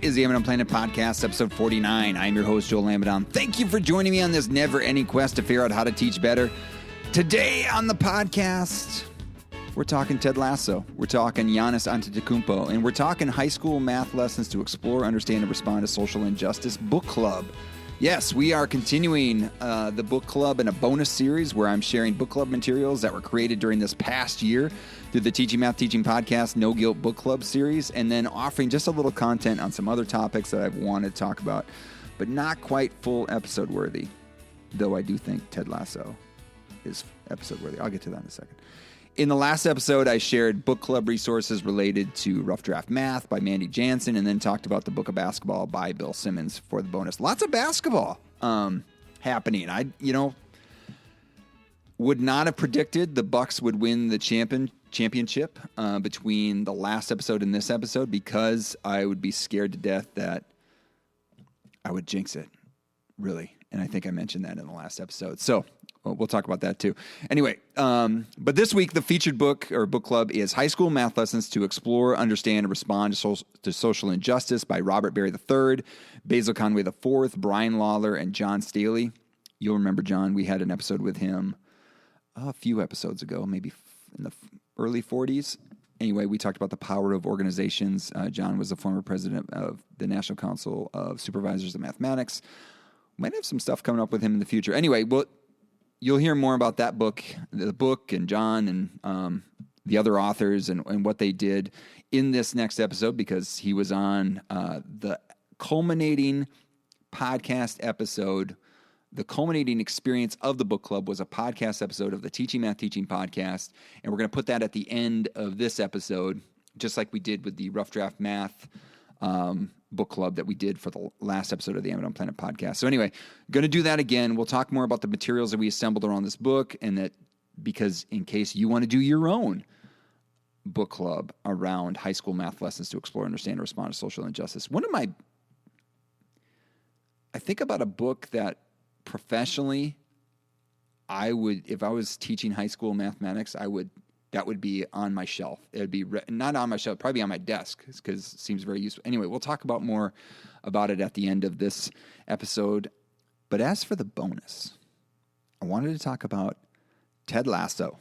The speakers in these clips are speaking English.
is the Amidon Planet Podcast, episode 49. I'm your host, Joel Amidon. Thank you for joining me on this never-ending quest to figure out how to teach better. Today on the podcast, we're talking Ted Lasso. We're talking Giannis Antetokounmpo. And we're talking high school math lessons to explore, understand, and respond to social injustice book club. Yes, we are continuing the book club in a bonus series where I'm sharing book club materials that were created during this past year through the Teaching Math Teaching Podcast No Guilt Book Club series, and then offering just a little content on some other topics that I've wanted to talk about, but not quite full episode worthy, though I do think Ted Lasso is episode worthy. I'll get to that in a second. In the last episode, I shared book club resources related to Rough Draft Math by Mandy Jansen, and then talked about the Book of Basketball by Bill Simmons for the bonus. Lots of basketball happening. I would not have predicted the Bucks would win the championship between the last episode and this episode, because I would be scared to death that I would jinx it, really. And I think I mentioned that in the last episode. So we'll talk about that too. Anyway, but this week, the featured book or book club is High School Math Lessons to Explore, Understand, and Respond to Social Injustice by Robert Barry III, Basil Conway IV, Brian Lawler, and John Staley. You'll remember John. We had an episode with him a few episodes ago, maybe in the early 40s. Anyway, we talked about the power of organizations. John was the former president of the National Council of Supervisors of Mathematics. Might have some stuff coming up with him in the future. Anyway, you'll hear more about that book, the book, and John, and the other authors, and what they did in this next episode, because he was on the culminating podcast episode. The culminating experience of the book club was a podcast episode of the Teaching Math Teaching Podcast, and we're going to put that at the end of this episode, just like we did with the Rough Draft Math book club that we did for the last episode of the Amidon Planet Podcast. So anyway, going to do that again. We'll talk more about the materials that we assembled around this book, and that because in case you want to do your own book club around high school math lessons to explore, understand, and respond to social injustice. I think about a book that professionally, I would, if I was teaching high school mathematics, that would be on my shelf. It would be not on my shelf, probably on my desk, because it seems very useful. Anyway, we'll talk about more about it at the end of this episode. But as for the bonus, I wanted to talk about Ted Lasso,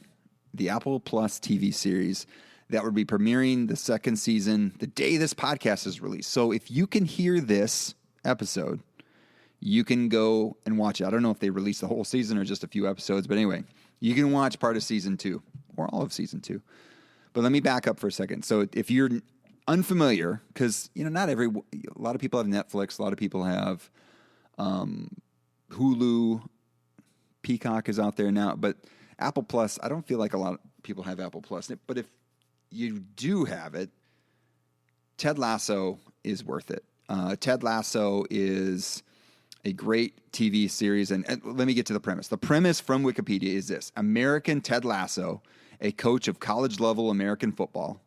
the Apple Plus TV series that would be premiering the second season the day this podcast is released. So if you can hear this episode, you can go and watch it. I don't know if they released the whole season or just a few episodes, but anyway, you can watch part of season 2 or all of season 2. But let me back up for a second. So if you're unfamiliar, because a lot of people have Netflix, a lot of people have Hulu, Peacock is out there now, but Apple Plus, I don't feel like a lot of people have Apple Plus. But if you do have it, Ted Lasso is worth it. Ted Lasso is a great TV series, and let me get to the premise. The premise from Wikipedia is this: American Ted Lasso, a coach of college-level American football,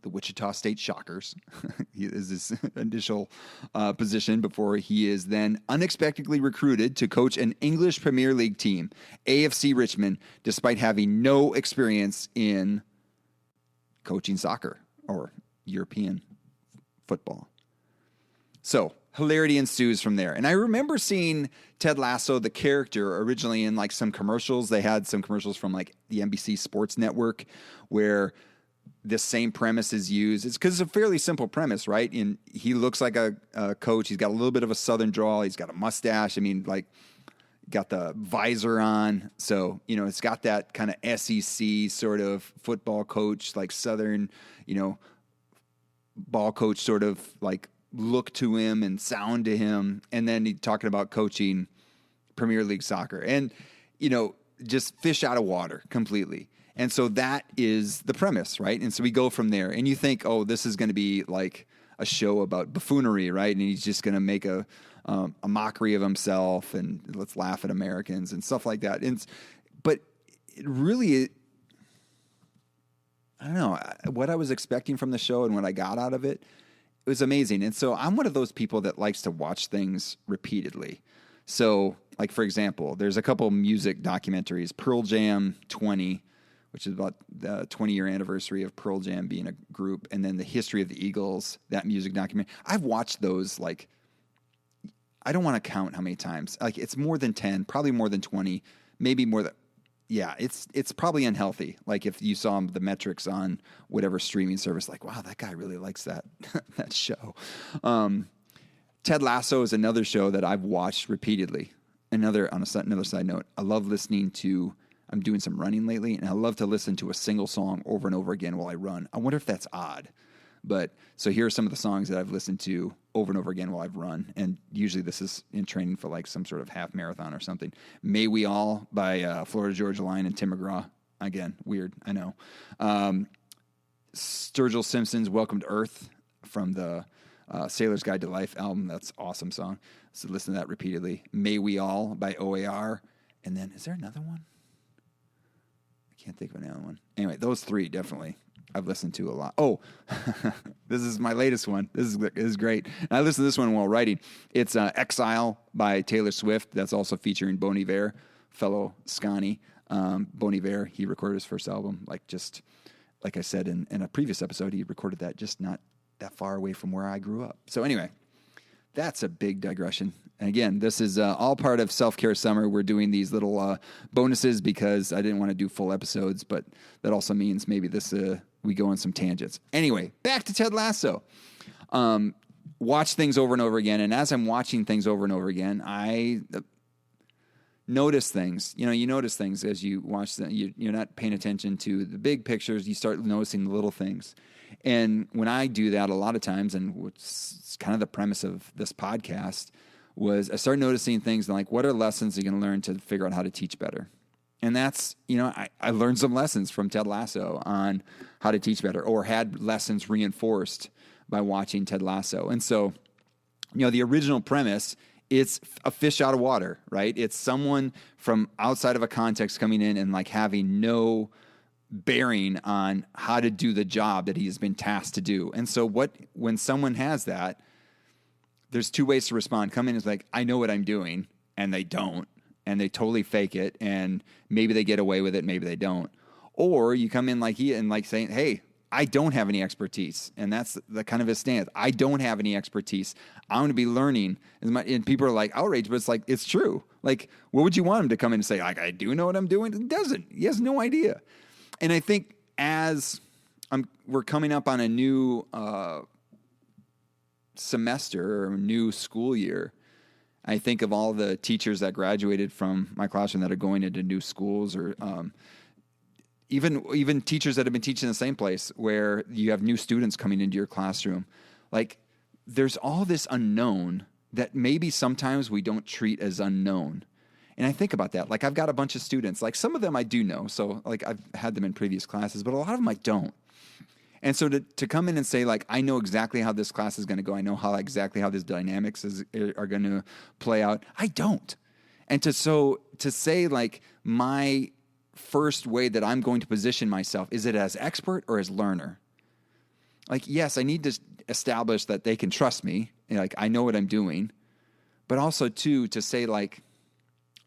the Wichita State Shockers, he is his initial position before he is then unexpectedly recruited to coach an English Premier League team, AFC Richmond, despite having no experience in coaching soccer or European football. So hilarity ensues from there. And I remember seeing Ted Lasso, the character, originally in like some commercials. They had some commercials from like the NBC Sports Network where this same premise is used. It's because it's a fairly simple premise, right? And he looks like a coach. He's got a little bit of a Southern drawl. He's got a mustache. I mean, like, got the visor on. So, it's got that kind of SEC sort of football coach, like Southern, ball coach sort of like look to him and sound to him. And then he's talking about coaching Premier League soccer and, just fish out of water completely. And so that is the premise, right? And so we go from there, and you think, oh, this is going to be like a show about buffoonery, right? And he's just going to make a mockery of himself, and let's laugh at Americans and stuff like that. But it really, I don't know, what I was expecting from the show and what I got out of it, it was amazing. And so I'm one of those people that likes to watch things repeatedly. So, like, for example, there's a couple music documentaries, Pearl Jam 20, which is about the 20-year anniversary of Pearl Jam being a group, and then the history of the Eagles, that music documentary. I've watched those, like, I don't want to count how many times. Like, it's more than 10, probably more than 20, maybe more than, yeah, it's probably unhealthy. Like, if you saw the metrics on whatever streaming service, like, wow, that guy really likes that that show. Ted Lasso is another show that I've watched repeatedly. Another side note, I love listening to, I'm doing some running lately, and I love to listen to a single song over and over again while I run. I wonder if that's odd. But so here are some of the songs that I've listened to over and over again while I've run. And usually this is in training for like some sort of half marathon or something. May We All by Florida Georgia Line and Tim McGraw. Again, weird, I know. Sturgill Simpson's Welcome to Earth from the Sailor's Guide to Life album. That's an awesome song. So listen to that repeatedly. May We All by OAR. And then, is there another one? I can't think of another one. Anyway, those three definitely I've listened to a lot. Oh, this is my latest one. This is great. And I listened to this one while writing. It's Exile by Taylor Swift. That's also featuring Bon Iver, fellow Scotty. Bon Iver, he recorded his first album. Like I said in a previous episode, he recorded that just not that far away from where I grew up. So anyway, that's a big digression. And again, this is all part of Self-Care Summer. We're doing these little bonuses because I didn't want to do full episodes, but that also means maybe we go on some tangents. Anyway, back to Ted Lasso. Watch things over and over again, and as I'm watching things over and over again, I notice things. You notice things as you watch them. You're not paying attention to the big pictures. You start noticing the little things. And when I do that a lot of times, and what's kind of the premise of this podcast, was I started noticing things like, what are lessons you're going to learn to figure out how to teach better? And that's, I learned some lessons from Ted Lasso on how to teach better, or had lessons reinforced by watching Ted Lasso. And so, the original premise, it's a fish out of water, right? It's someone from outside of a context coming in and like having no bearing on how to do the job that he has been tasked to do. And so when someone has that, there's two ways to respond. Come in as like, I know what I'm doing, and they don't, and they totally fake it, and maybe they get away with it, maybe they don't. Or you come in like saying, hey, I don't have any expertise, and that's the kind of his stance. I don't have any expertise. I'm going to be learning. And people are like outraged, but it's like, it's true. Like, what would you want him to come in and say? Like, I do know what I'm doing? He doesn't. He has no idea. And I think as we're coming up on a new semester or new school year, I think of all the teachers that graduated from my classroom that are going into new schools, or even teachers that have been teaching in the same place where you have new students coming into your classroom. Like, there's all this unknown that maybe sometimes we don't treat as unknown. And I think about that. Like, I've got a bunch of students. Like, some of them I do know. So, like, I've had them in previous classes, but a lot of them I don't. And so to come in and say, like, I know exactly how this class is going to go. I know exactly how this dynamics are going to play out. I don't. And to say, like, my first way that I'm going to position myself, is it as expert or as learner? Like, yes, I need to establish that they can trust me. Like, I know what I'm doing. But also, too, to say, like,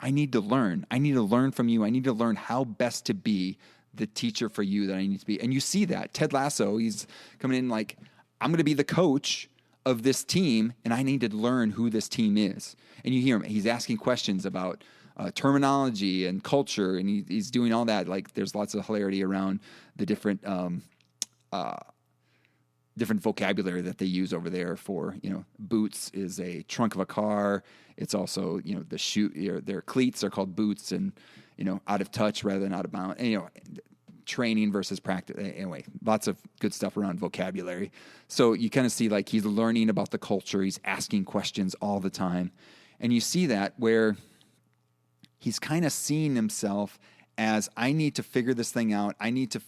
I need to learn. I need to learn from you. I need to learn how best to be the teacher for you that I need to be. And you see that. Ted Lasso, he's coming in like, I'm going to be the coach of this team, and I need to learn who this team is. And you hear him. He's asking questions about terminology and culture, and he's doing all that. Like, there's lots of hilarity around the different vocabulary that they use over there for, boots is a trunk of a car. It's also, the shoe, their cleats are called boots, and, out of touch rather than out of bounds. And, training versus practice. Anyway, lots of good stuff around vocabulary. So you kind of see like he's learning about the culture. He's asking questions all the time. And you see that where he's kind of seeing himself as, I need to figure this thing out. I need to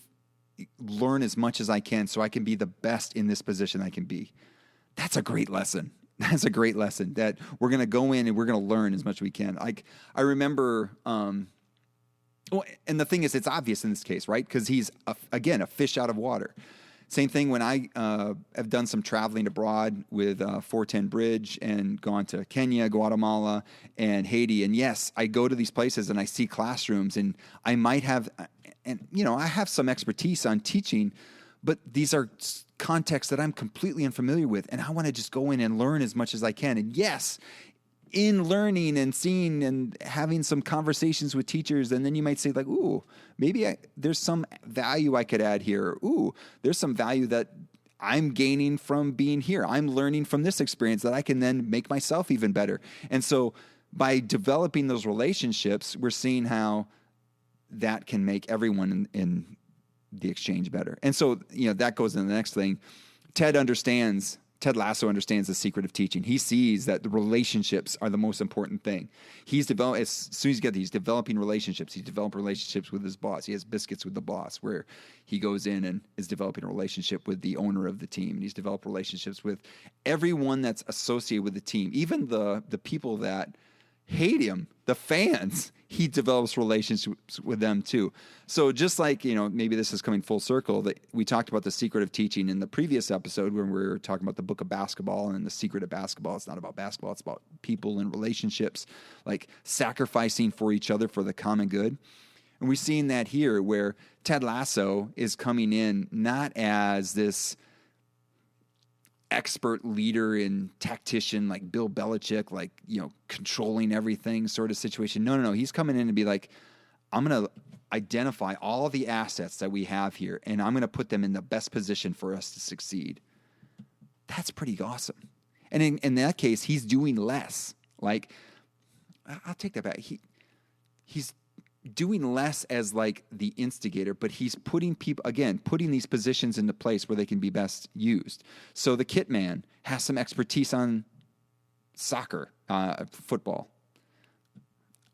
learn as much as I can so I can be the best in this position I can be. That's a great lesson. That's a great lesson that we're going to go in and we're going to learn as much as we can. Like, I remember, and the thing is, it's obvious in this case, right? Because he's, again, a fish out of water. Same thing when I have done some traveling abroad with 410 Bridge and gone to Kenya, Guatemala, and Haiti. And yes, I go to these places and I see classrooms, and I might have, and I have some expertise on teaching, but these are contexts that I'm completely unfamiliar with, and I want to just go in and learn as much as I can. And yes, in learning and seeing and having some conversations with teachers, and then you might say like, ooh, maybe there's some value I could add here. Ooh, there's some value that I'm gaining from being here. I'm learning from this experience that I can then make myself even better. And so by developing those relationships, we're seeing how that can make everyone in the exchange better. And so, that goes into the next thing. Ted Lasso understands the secret of teaching. He sees that the relationships are the most important thing. As soon as you get these, he's developing relationships. He's developing relationships with his boss. He has biscuits with the boss, where he goes in and is developing a relationship with the owner of the team. And he's developed relationships with everyone that's associated with the team, even the people that hate him, the fans. He develops relationships with them too. So just like, maybe this is coming full circle, that we talked about the secret of teaching in the previous episode when we were talking about the book of basketball and the secret of basketball. It's not about basketball. It's about people and relationships, like sacrificing for each other for the common good. And we're seeing that here where Ted Lasso is coming in not as this expert leader and tactician like Bill Belichick, like, controlling everything sort of situation. No. He's coming in and be like, I'm going to identify all the assets that we have here, and I'm going to put them in the best position for us to succeed. That's pretty awesome. And in that case, he's doing less. Like, I'll take that back. He's doing less as like the instigator, but he's putting these positions into place where they can be best used. So the kit man has some expertise on soccer, football.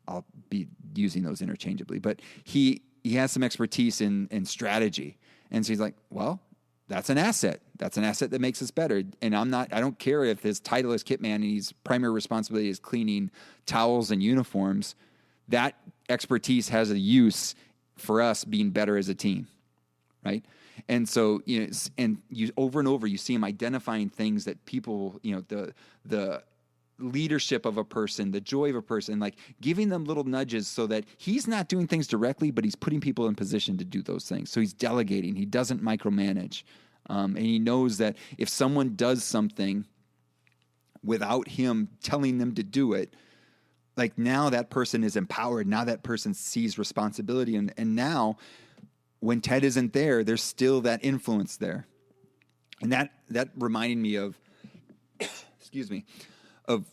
I'll be using those interchangeably, but he has some expertise in strategy. And so he's like, well, that's an asset. That's an asset that makes us better. And I don't care if his title is kit man and his primary responsibility is cleaning towels and uniforms. That expertise has a use for us being better as a team, right? And so, and you over and over, you see him identifying things that people, the leadership of a person, the joy of a person, like giving them little nudges so that he's not doing things directly, but he's putting people in position to do those things. So he's delegating. He doesn't micromanage. And he knows that if someone does something without him telling them to do it, like now that person is empowered. Now that person sees responsibility. And now when Ted isn't there, there's still that influence there. And that reminded me of, excuse me, of,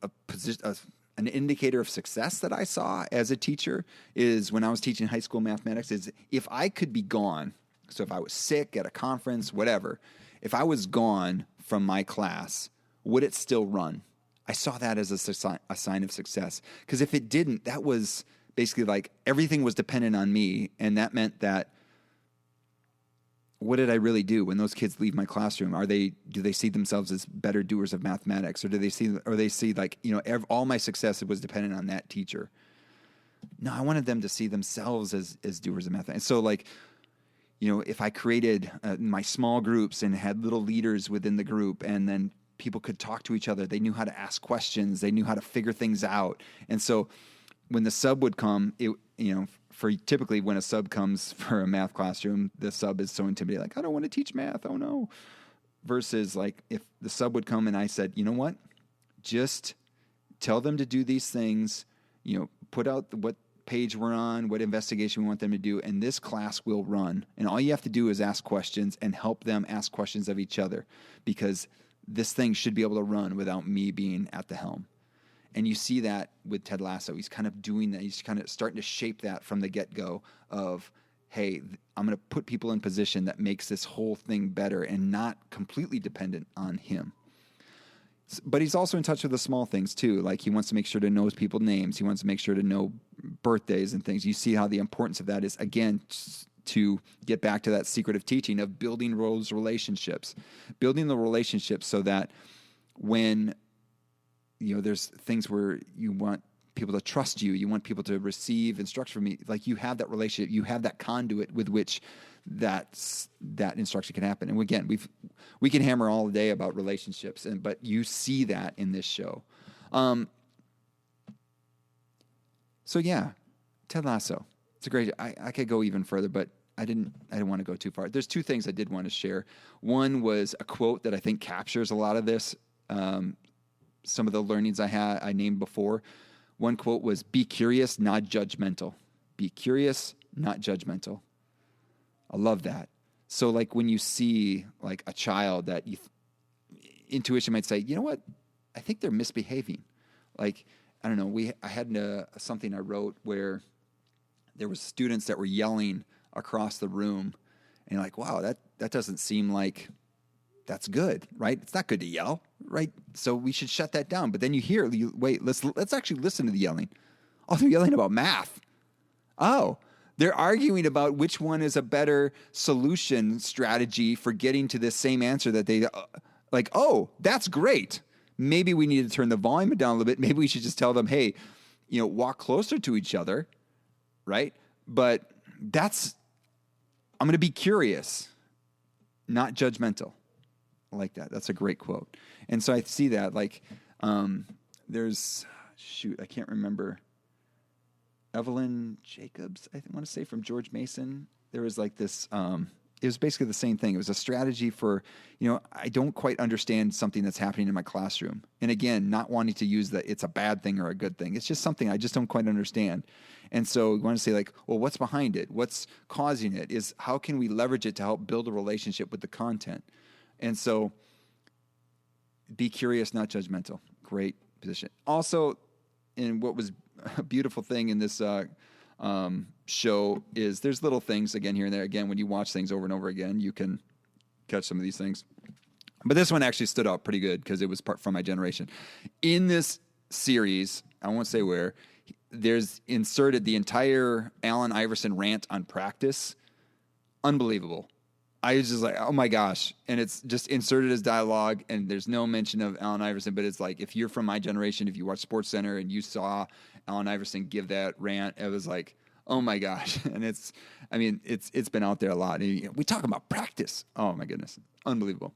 a position, an indicator of success that I saw as a teacher is when I was teaching high school mathematics is if I could be gone. So if I was sick at a conference, whatever, if I was gone from my class, would it still run? I saw that as a sign of success. Because if it didn't, that was basically like everything was dependent on me. And that meant that what did I really do when those kids leave my classroom? Do they see themselves as better doers of mathematics? Or do they see like, all my success was dependent on that teacher? No, I wanted them to see themselves as doers of mathematics. So like, if I created my small groups and had little leaders within the group, and then people could talk to each other. They knew how to ask questions. They knew how to figure things out. And so when the sub would come, for typically when a sub comes for a math classroom, the sub is so intimidated, like, I don't want to teach math. Oh no. Versus like if the sub would come and I said, you know what, just tell them to do these things, put out what page we're on, what investigation we want them to do, and this class will run. And all you have to do is ask questions and help them ask questions of each other, because this thing should be able to run without me being at the helm. And you see that with Ted Lasso. He's kind of doing that. He's kind of starting to shape that from the get-go of, hey, I'm going to put people in position that makes this whole thing better and not completely dependent on him. But he's also in touch with the small things too. Like he wants to make sure to know his people's names. He wants to make sure to know birthdays and things. You see how the importance of that is, again, to get back to that secret of teaching of building those relationships, building the relationships so that when, there's things where you want people to trust you, you want people to receive instruction from you, like you have that relationship, you have that conduit with which that instruction can happen. And again, we can hammer all day about relationships, but you see that in this show. So yeah, Ted Lasso. It's a great. I could go even further, but I didn't want to go too far. There's two things I did want to share. One was a quote that I think captures a lot of this. Some of the learnings I named before. One quote was, "Be curious, not judgmental." Be curious, not judgmental. I love that. So like when you see like a child that intuition might say, you know what? I think they're misbehaving. Like, I don't know. I had something I wrote where there was students that were yelling across the room, and you're like, wow, that doesn't seem like that's good, right? It's not good to yell, right? So we should shut that down. But then wait, let's actually listen to the yelling. Oh, they're yelling about math. Oh, they're arguing about which one is a better solution strategy for getting to this same answer that they like. Oh, that's great. Maybe we need to turn the volume down a little bit. Maybe we should just tell them, hey, walk closer to each other, right? But I'm going to be curious, not judgmental. I like that. That's a great quote. And so I see that like I can't remember. Evelyn Jacobs, I want to say, from George Mason. There was like this, it was basically the same thing. It was a strategy for, I don't quite understand something that's happening in my classroom. And again, not wanting to use that it's a bad thing or a good thing. It's just something I just don't quite understand. And so we want to say like, well, what's behind it? What's causing it? Is how can we leverage it to help build a relationship with the content? And so be curious, not judgmental. Great position. Also, in what was a beautiful thing in this show is there's little things again here and there. Again, when you watch things over and over again, you can catch some of these things. But this one actually stood out pretty good because it was part from my generation. In this series, I won't say where, there's inserted the entire Allen Iverson rant on practice. Unbelievable. I was just like, oh my gosh. And it's just inserted as dialogue, and there's no mention of Allen Iverson, but it's like, if you're from my generation, if you watch SportsCenter and you saw Allen Iverson give that rant, it was like, oh my gosh. And it's been out there a lot. We talk about practice. Oh my goodness. Unbelievable.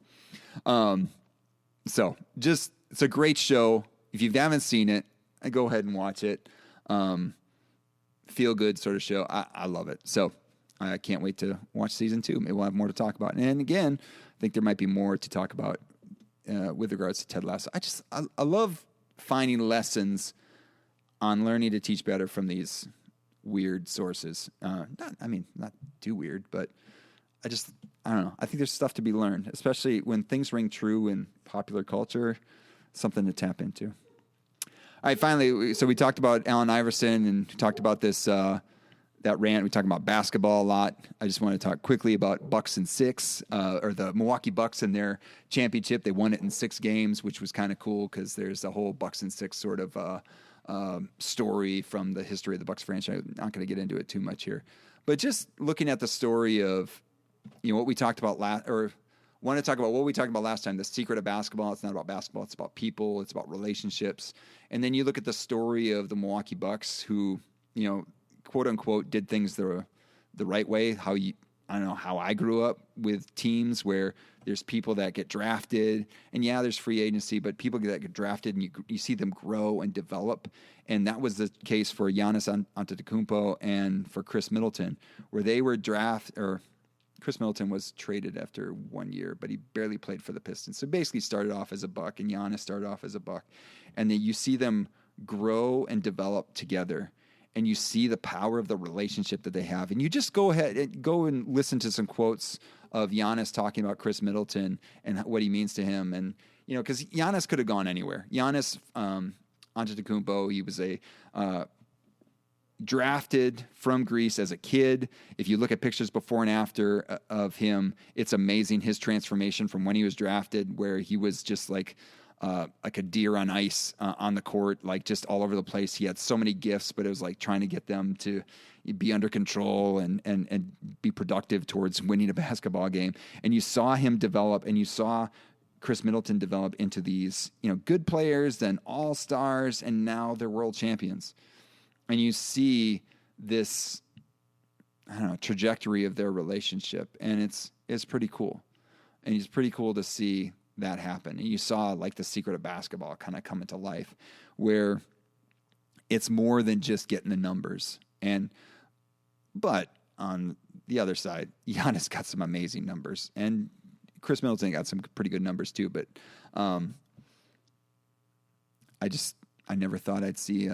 So just, it's a great show. If you haven't seen it, go ahead and watch it. Feel good sort of show. I love it. So I can't wait to watch season 2. Maybe we'll have more to talk about. And again, I think there might be more to talk about with regards to Ted Lasso. I love finding lessons on learning to teach better from these weird sources. Not too weird, but I don't know. I think there's stuff to be learned, especially when things ring true in popular culture, something to tap into. All right, finally, so we talked about Allen Iverson and we talked about this, that rant. We talked about basketball a lot. I just want to talk quickly about Bucks in 6, or the Milwaukee Bucks and their championship. They won it in 6 games, which was kind of cool because there's a whole Bucks in 6 sort of story from the history of the Bucks franchise. I'm not going to get into it too much here. But just looking at the story of, what we talked about want to talk about what we talked about last time, the secret of basketball. It's not about basketball. It's about people. It's about relationships. And then you look at the story of the Milwaukee Bucks who, quote unquote, did things the right way. I don't know how I grew up with teams where there's people that get drafted, and there's free agency, but people that get drafted and you see them grow and develop. And that was the case for Giannis Antetokounmpo and for Chris Middleton, where they were Chris Middleton was traded after 1 year, but he barely played for the Pistons. So basically started off as a Buck, and Giannis started off as a Buck. And then you see them grow and develop together, and you see the power of the relationship that they have. And you just go ahead and go and listen to some quotes of Giannis talking about Chris Middleton and what he means to him. And, because Giannis could have gone anywhere. Giannis Antetokounmpo, he was drafted from Greece as a kid. If you look at pictures before and after of him, it's amazing, his transformation from when he was drafted, where he was just like a deer on ice on the court, like just all over the place. He had so many gifts, but it was like trying to get them to be under control and be productive towards winning a basketball game. And you saw him develop, and you saw Chris Middleton develop into these, good players, then all-stars, and now they're world champions. And you see this, I don't know, trajectory of their relationship. And it's pretty cool. And it's pretty cool to see that happen. And you saw like the secret of basketball kind of come into life, where it's more than just getting the numbers. But on the other side, Giannis got some amazing numbers, and Chris Middleton got some pretty good numbers too. But I never thought I'd see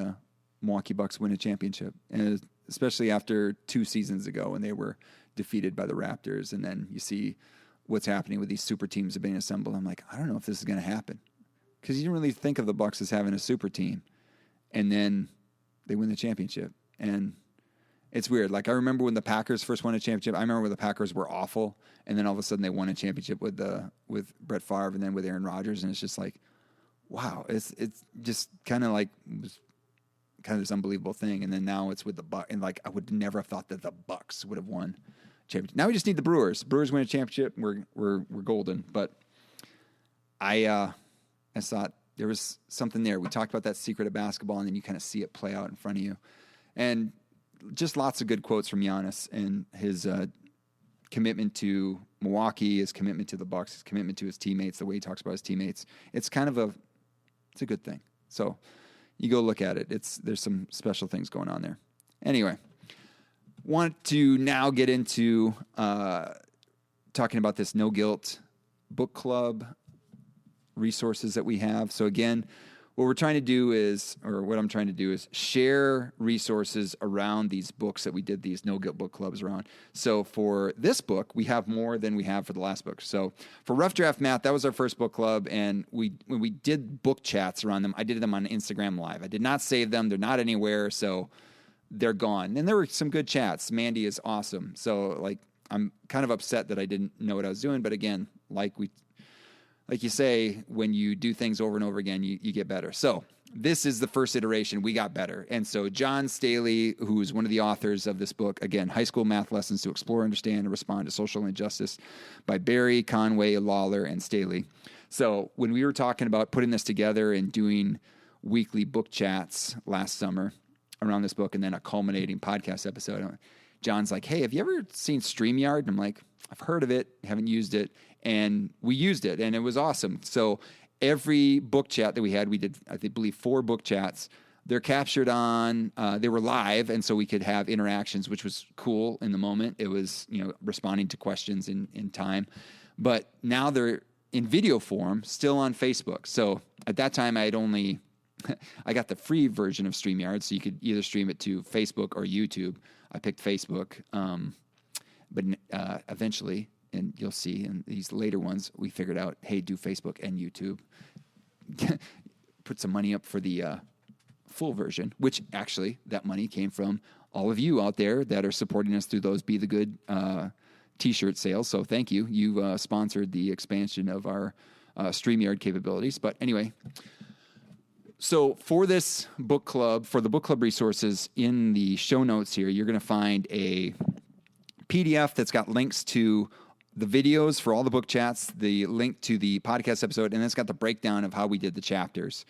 Milwaukee Bucks win a championship, and especially after 2 seasons ago when they were defeated by the Raptors, and then you see what's happening with these super teams that are being assembled. I'm like, I don't know if this is going to happen, because you didn't really think of the Bucks as having a super team, and then they win the championship, and it's weird. Like, I remember when the Packers first won a championship. I remember when the Packers were awful, and then all of a sudden they won a championship with Brett Favre and then with Aaron Rodgers, and it's just like, wow, it's just kind of like this unbelievable thing. And then now it's with the Bucks, and like I would never have thought that the Bucks would have won championship. Now we just need the Brewers. Brewers win a championship, we're golden. But I thought there was something there. We talked about that secret of basketball, and then you kind of see it play out in front of you, and just lots of good quotes from Giannis and his commitment to Milwaukee, his commitment to the Bucks, his commitment to his teammates, the way he talks about his teammates. It's kind of it's a good thing. So you go look at it. There's some special things going on there. Anyway, want to now get into talking about this No Guilt book club resources that we have. So again, what I'm trying to do is share resources around these books that we did these No Guilt book clubs around. So for this book, we have more than we have for the last book. So for Rough Draft Math, that was our first book club, and when we did book chats around them, I did them on Instagram Live. I did not save them. They're not anywhere, so they're gone. And there were some good chats. Mandy is awesome. So like, I'm kind of upset that I didn't know what I was doing, but again, like you say, when you do things over and over again, you get better. So this is the first iteration. We got better. And so John Staley, who's one of the authors of this book, again, High School Math Lessons to Explore, Understand, and Respond to Social Injustice by Barry, Conway, Lawler, and Staley. So when we were talking about putting this together and doing weekly book chats last summer around this book, and then a culminating podcast episode, John's like, hey, have you ever seen StreamYard? And I'm like, I've heard of it, haven't used it. And we used it, and it was awesome. So every book chat that we had, we did, I believe, 4 book chats. They're captured on, they were live, and so we could have interactions, which was cool in the moment. It was, responding to questions in time. But now they're in video form, still on Facebook. So at that time, I got the free version of StreamYard, so you could either stream it to Facebook or YouTube. I picked Facebook, but eventually, and you'll see in these later ones, we figured out, hey, do Facebook and YouTube. Put some money up for the full version, which actually that money came from all of you out there that are supporting us through those Be the Good T-shirt sales. So thank you. You sponsored the expansion of our StreamYard capabilities. But anyway, so for this book club, for the book club resources in the show notes here, you're going to find a PDF that's got links to the videos for all the book chats, the link to the podcast episode, and then it's got the breakdown of how we did the chapters,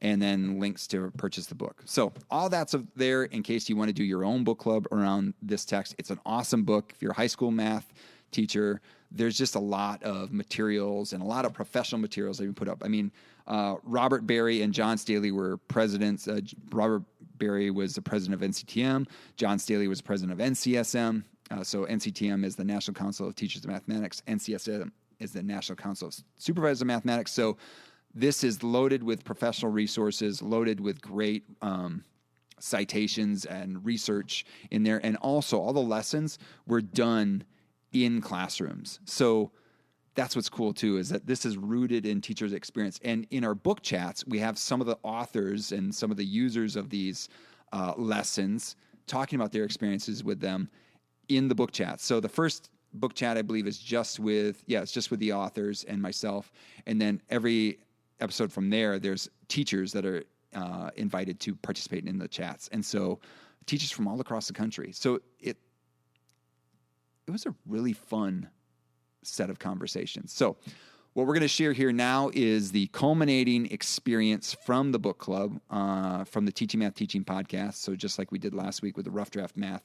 and then links to purchase the book. So all that's there in case you want to do your own book club around this text. It's an awesome book. If you're a high school math teacher, there's just a lot of materials and a lot of professional materials that you put up. I mean, Robert Barry and John Staley were presidents. Robert Barry was the president of NCTM. John Staley was president of NCSM. So NCTM is the National Council of Teachers of Mathematics. NCSM is the National Council of Supervisors of Mathematics. So this is loaded with professional resources, loaded with great citations and research in there. And also all the lessons were done in classrooms. So that's what's cool too, is that this is rooted in teachers' experience. And in our book chats, we have some of the authors and some of the users of these lessons talking about their experiences with them in the book chat. So the first book chat, I believe, is just with the authors and myself. And then every episode from there, there's teachers that are invited to participate in the chats. And so teachers from all across the country. So it was a really fun set of conversations. So what we're going to share here now is the culminating experience from the book club, from the Teaching Math Teaching podcast. So just like we did last week with the Rough Draft Math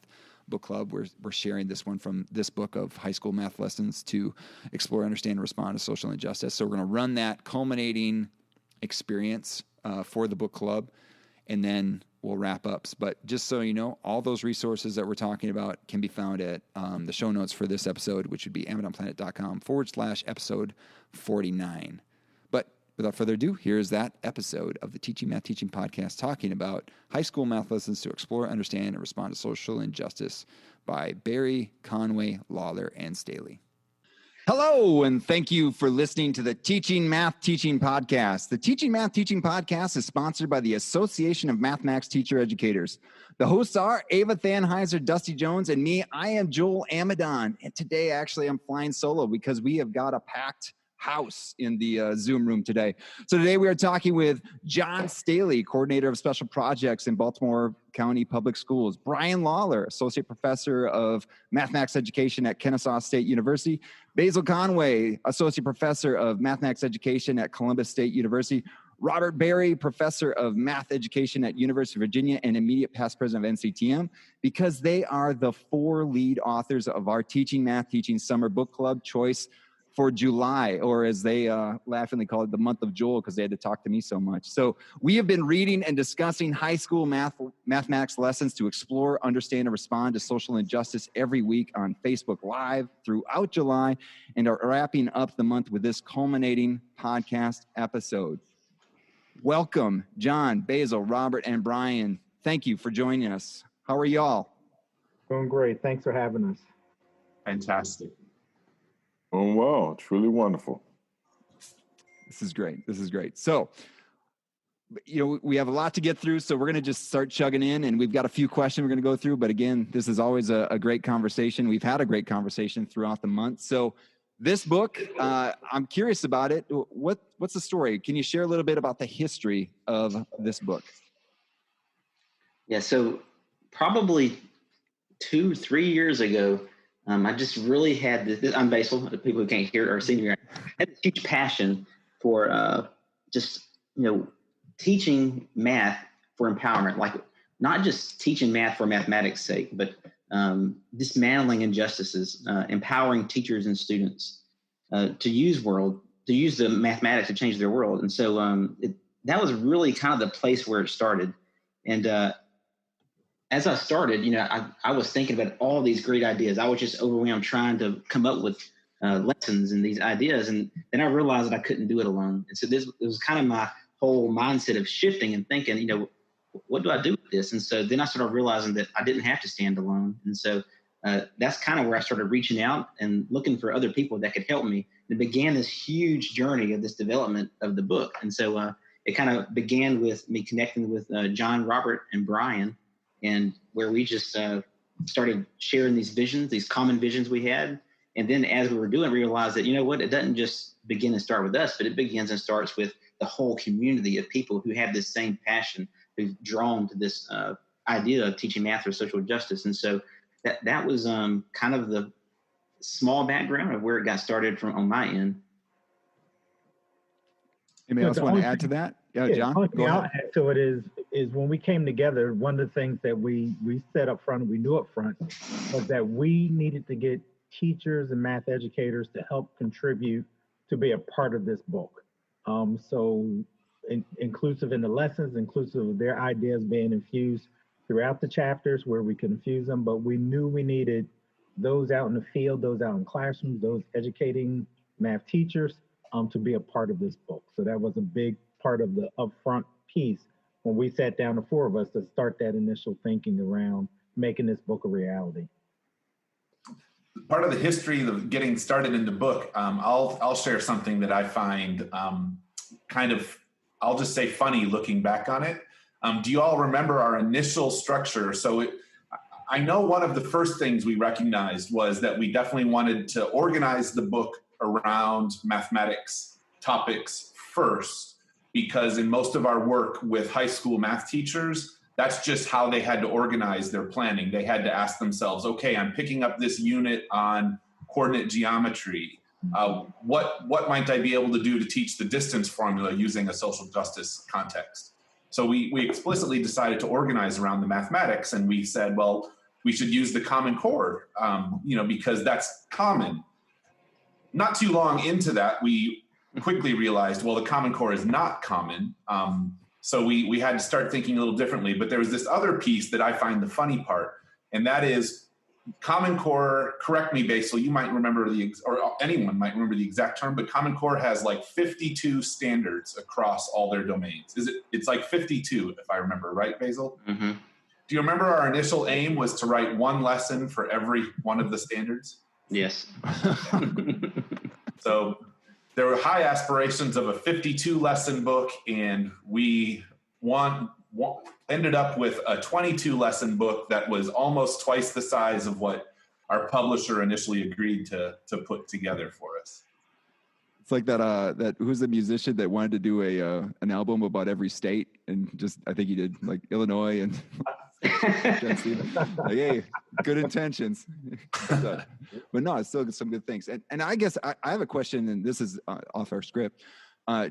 book club. We're sharing this one from this book of high school math lessons to explore, understand, and respond to social injustice. So we're going to run that culminating experience for the book club, and then we'll wrap up. But just so you know, all those resources that we're talking about can be found at the show notes for this episode, which would be amazonplanet.com/episode 49. But without further ado, here's that episode of the Teaching Math Teaching Podcast talking about high school math lessons to explore, understand, and respond to social injustice by Barry, Conway, Lawler, and Staley. Hello, and thank you for listening to the Teaching Math Teaching Podcast. The Teaching Math Teaching Podcast is sponsored by the Association of Mathematics Teacher Educators. The hosts are Ava Thanheiser, Dusty Jones, and me. I am Joel Amadon, and today actually I'm flying solo because we have got a packed house in the Zoom room today. So today we are talking with John Staley, Coordinator of Special Projects in Baltimore County Public Schools, Brian Lawler, Associate Professor of Mathematics Education at Kennesaw State University, Basil Conway, Associate Professor of Mathematics Education at Columbus State University, Robert Berry, Professor of Math Education at University of Virginia and immediate past president of NCTM, because they are the 4 lead authors of our Teaching Math Teaching Summer Book Club choice for July, or as they laughingly call it, the month of Joel, because they had to talk to me so much. So we have been reading and discussing high school mathematics lessons to explore, understand, and respond to social injustice every week on Facebook Live throughout July, and are wrapping up the month with this culminating podcast episode. Welcome, John, Basil, Robert, and Brian. Thank you for joining us. How are y'all? Doing great. Thanks for having us. Fantastic. Oh, wow. Truly wonderful. This is great. So, we have a lot to get through, so we're going to just start chugging in, and we've got a few questions we're going to go through. But again, this is always a great conversation. We've had a great conversation throughout the month. So this book, I'm curious about it. What's the story? Can you share a little bit about the history of this book? Yeah, so probably 2-3 years ago, I just really had this. I'm Basil. The people who can't hear it are senior. I had this huge passion for teaching math for empowerment, like not just teaching math for mathematics' sake, but dismantling injustices, empowering teachers and students to use the mathematics to change their world. And so that was really kind of the place where it started. And as I started, I was thinking about all these great ideas. I was just overwhelmed trying to come up with lessons and these ideas. And then I realized that I couldn't do it alone. And so it was kind of my whole mindset of shifting and thinking, what do I do with this? And so then I started realizing that I didn't have to stand alone. And so that's kind of where I started reaching out and looking for other people that could help me. And it began this huge journey of this development of the book. And so it kind of began with me connecting with John, Robert, and Brian, and where we just started sharing these visions, these common visions we had. And then as we were doing it, we realized that, it doesn't just begin and start with us, but it begins and starts with the whole community of people who have this same passion, who've drawn to this idea of teaching math for social justice. And so that was kind of the small background of where it got started from on my end. Anybody else want to add to that? Yeah, John, the only go thing I'll ahead. add to it is when we came together, one of the things that we said up front, we knew up front, was that we needed to get teachers and math educators to help contribute to be a part of this book. Inclusive in the lessons, inclusive of their ideas being infused throughout the chapters where we could infuse them, but we knew we needed those out in the field, those out in classrooms, those educating math teachers to be a part of this book. So that was a big part of the upfront piece when we sat down, the 4 of us, to start that initial thinking around making this book a reality. Part of the history of getting started in the book, I'll share something that I find kind of, I'll just say funny looking back on it. Do you all remember our initial structure? So I know one of the first things we recognized was that we definitely wanted to organize the book around mathematics topics first, because in most of our work with high school math teachers, that's just how they had to organize their planning. They had to ask themselves, okay, I'm picking up this unit on coordinate geometry. What might I be able to do to teach the distance formula using a social justice context? So we explicitly decided to organize around the mathematics, and we said, well, we should use the Common Core, because that's common. Not too long into that, we quickly realized, well, the Common Core is not common. So we had to start thinking a little differently. But there was this other piece that I find the funny part, and that is Common Core, correct me, Basil, you might remember or anyone might remember the exact term, but Common Core has like 52 standards across all their domains. It's like 52, if I remember right, Basil? Mm-hmm. Do you remember our initial aim was to write one lesson for every one of the standards? Yes. So there were high aspirations of a 52 lesson book, and we ended up with a 22 lesson book that was almost twice the size of what our publisher initially agreed to put together for us. It's like that who's the musician that wanted to do an album about every state, and just I think he did like Illinois and like, hey, good intentions. But no, it's still some good things. And I guess I have a question, and this is off our script.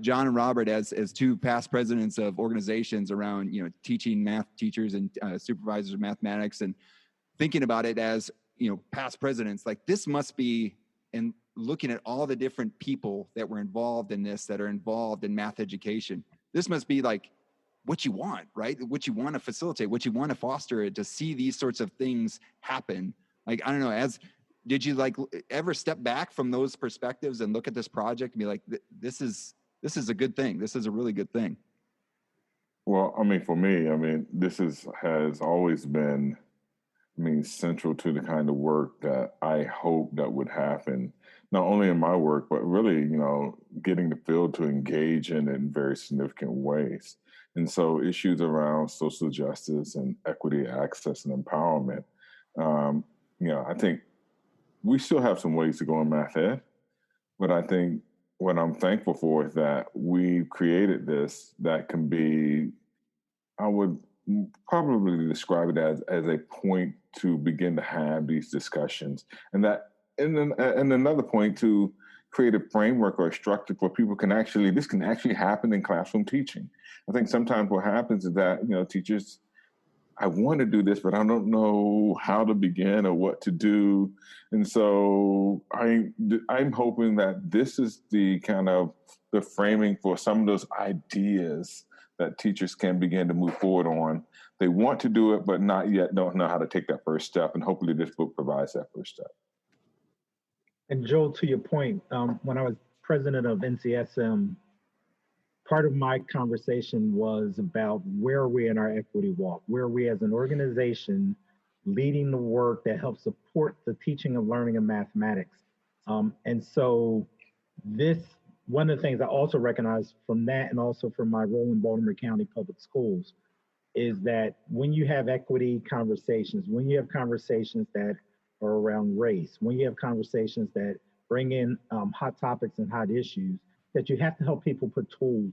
John and Robert, as two past presidents of organizations around, teaching math teachers and supervisors of mathematics, and thinking about it as, past presidents, like this must be, and looking at all the different people that were involved in this, that are involved in math education, this must be like what you want, right? What you want to facilitate, what you want to foster, to see these sorts of things happen. Like, I don't know, did you like ever step back from those perspectives and look at this project and be like, this is a good thing. This is a really good thing. Well, for me, this has always been, central to the kind of work that I hope that would happen, not only in my work, but really, getting the field to engage in very significant ways. And so issues around social justice and equity, access, and empowerment, I think we still have some ways to go in math ed, but I think what I'm thankful for is that we created this that can be, I would probably describe it as a point to begin to have these discussions, and another point to create a framework or a structure where people this can actually happen in classroom teaching. I think sometimes what happens is that, teachers, I want to do this, but I don't know how to begin or what to do. And so I'm hoping that this is the kind of the framing for some of those ideas that teachers can begin to move forward on. They want to do it, but not yet don't know how to take that first step. And hopefully this book provides that first step. And Joel, to your point, when I was president of NCSM, part of my conversation was about where are we in our equity walk? Where are we as an organization leading the work that helps support the teaching of learning and mathematics? And so one of the things I also recognize from that, and also from my role in Baltimore County Public Schools, is that when you have equity conversations, when you have conversations that are around race, when you have conversations that bring in hot topics and hot issues, that you have to help people put tools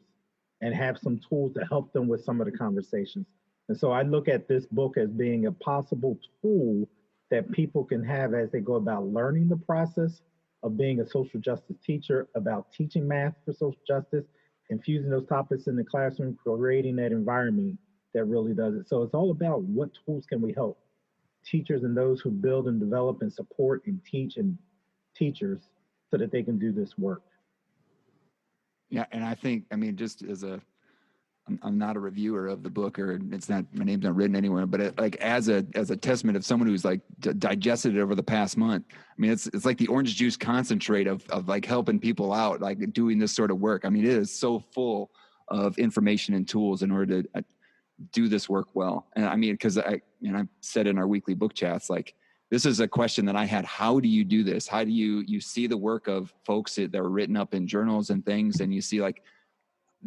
and have some tools to help them with some of the conversations. And so I look at this book as being a possible tool that people can have as they go about learning the process of being a social justice teacher, about teaching math for social justice, infusing those topics in the classroom, creating that environment that really does it. So it's all about what tools can we help teachers and those who build and develop and support and teach and teachers so that they can do this work. Yeah, and I think, just as I'm not a reviewer of the book, or it's not, my name's not written anywhere, but as a testament of someone who's like digested it over the past month. It's like the orange juice concentrate of like helping people out, like doing this sort of work. It is so full of information and tools in order to do this work well. And because I said in our weekly book chats, like, this is a question that I had. How do you do this? How do you see the work of folks that are written up in journals and things, and you see like,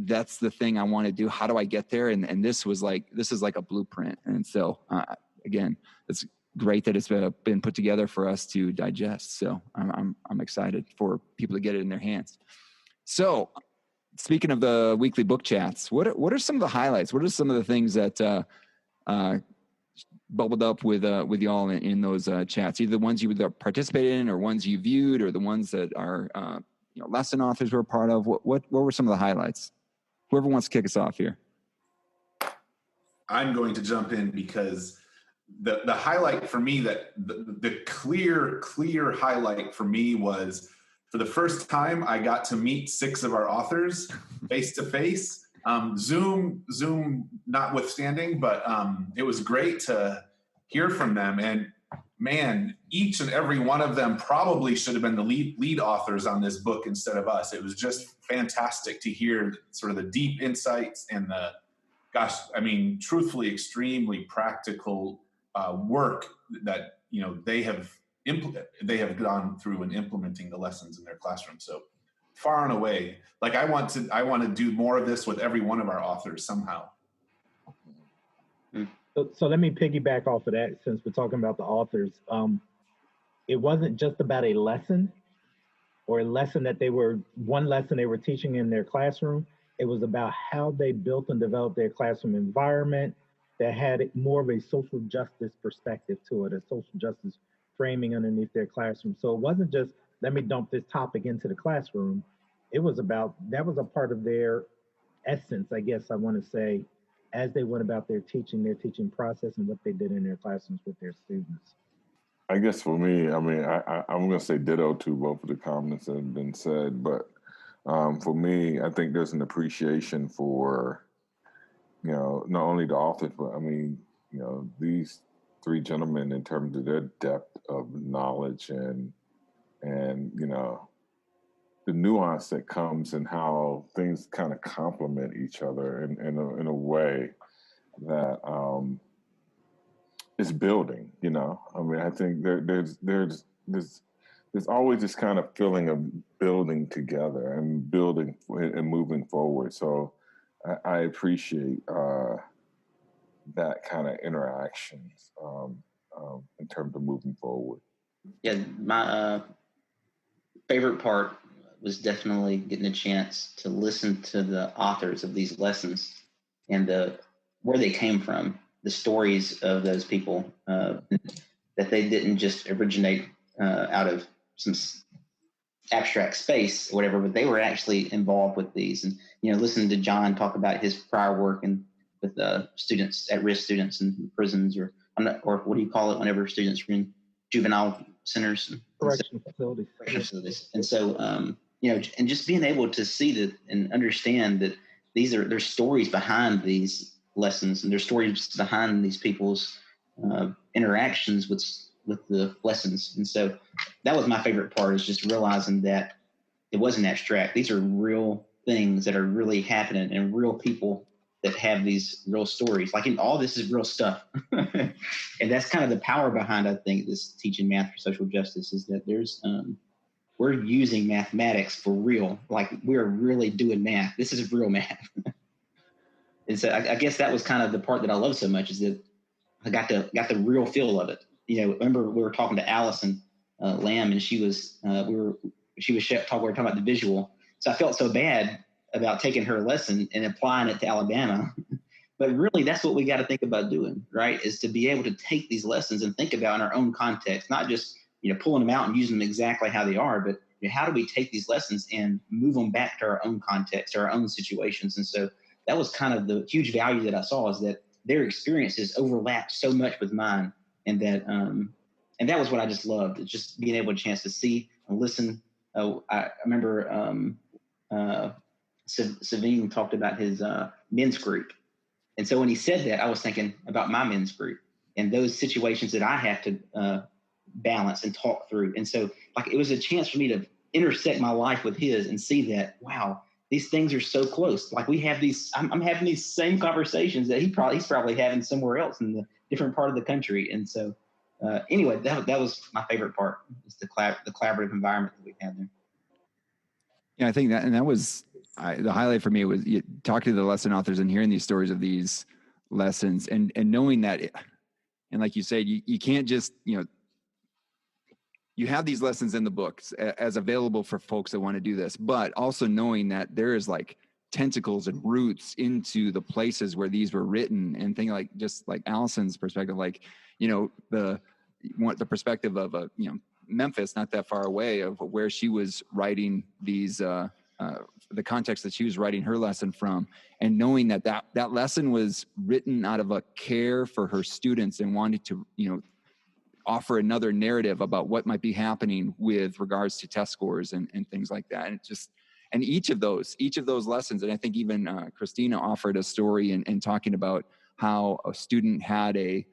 that's the thing I want to do. How do I get there? And this is like a blueprint. And so again, it's great that it's been put together for us to digest. So I'm excited for people to get it in their hands. So speaking of the weekly book chats, what are some of the highlights? What are some of the things that bubbled up with y'all in those chats? Either the ones you participated in, or ones you viewed, or the ones that are lesson authors were a part of. What were some of the highlights? Whoever wants to kick us off here. I'm going to jump in because the highlight for me, that the clear highlight for me was, for the first time, I got to meet 6 of our authors face to face. Zoom notwithstanding, but it was great to hear from them. And man, each and every one of them probably should have been the lead authors on this book instead of us. It was just fantastic to hear sort of the deep insights and the, truthfully, extremely practical work that they have gone through in implementing the lessons in their classroom. So far and away, like I want to do more of this with every one of our authors somehow. So let me piggyback off of that, since we're talking about the authors. It wasn't just about a lesson, or a lesson that one lesson they were teaching in their classroom. It was about how they built and developed their classroom environment that had more of a social justice perspective to it, a social justice framing underneath their classroom. So it wasn't just, let me dump this topic into the classroom. It was about, that was a part of their essence, I guess I want to say, as they went about their teaching process and what they did in their classrooms with their students. I guess for me, I'm going to say ditto to both of the comments that have been said, but for me, I think there's an appreciation for, not only the authors, but these 3 gentlemen, in terms of their depth of knowledge and the nuance that comes in how things kind of complement each other in a way that is building. I think there's always this kind of feeling of building together and building and moving forward. So I appreciate that kind of interactions in terms of moving forward. Yeah, my favorite part was definitely getting a chance to listen to the authors of these lessons and where they came from, the stories of those people, that they didn't just originate out of some abstract space or whatever, but they were actually involved with these. And, listening to John talk about his prior work and with students, at-risk students in prisons, or what do you call it whenever students are in juvenile centers? Correctional facilities. And so, and just being able to see that and understand that there's stories behind these lessons, and there's stories behind these people's interactions with the lessons. And so that was my favorite part, is just realizing that it wasn't abstract. These are real things that are really happening, and real people that have these real stories. Like, all this is real stuff. And that's kind of the power behind, I think, this teaching math for social justice, is that there's, we're using mathematics for real. Like, we're really doing math. This is real math. And so I guess that was kind of the part that I love so much, is that I got the real feel of it. Remember we were talking to Allison Lamb, and we were talking about the visual. So I felt so bad about taking her lesson and applying it to Alabama. But really, that's what we got to think about doing, right? Is to be able to take these lessons and think about in our own context, not just, pulling them out and using them exactly how they are, but how do we take these lessons and move them back to our own context, our own situations? And so that was kind of the huge value that I saw, is that their experiences overlapped so much with mine. And that was what I just loved. It's just being able to chance to see and listen. I remember Savine talked about his men's group. And so when he said that, I was thinking about my men's group and those situations that I have to balance and talk through. And so, it was a chance for me to intersect my life with his and see that, wow, these things are so close. Like, we have these, I'm having these same conversations that he's probably having somewhere else in the different part of the country. And so anyway, that was my favorite part, is the collaborative environment that we had there. Yeah, I think that was the highlight for me, was talking to the lesson authors and hearing these stories of these lessons, and knowing that, and like you said, you can't just, you have these lessons in the books as available for folks that want to do this, but also knowing that there is tentacles and roots into the places where these were written, and thinking just like Allison's perspective, the perspective of Memphis, not that far away, of where she was writing these the context that she was writing her lesson from, and knowing that lesson was written out of a care for her students and wanted to, offer another narrative about what might be happening with regards to test scores and things like that. And each of those lessons, and I think even Christina offered a story in talking about how a student had a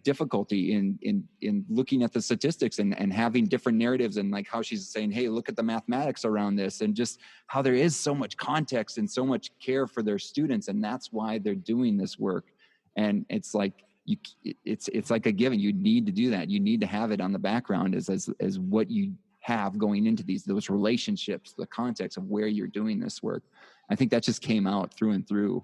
difficulty in looking at the statistics and having different narratives, and like how she's saying, hey, look at the mathematics around this, and just how there is so much context and so much care for their students, and that's why they're doing this work. And it's like it's like a given. You need to do that. You need to have it on the background as what you have going into those relationships, the context of where you're doing this work. I think that just came out through and through.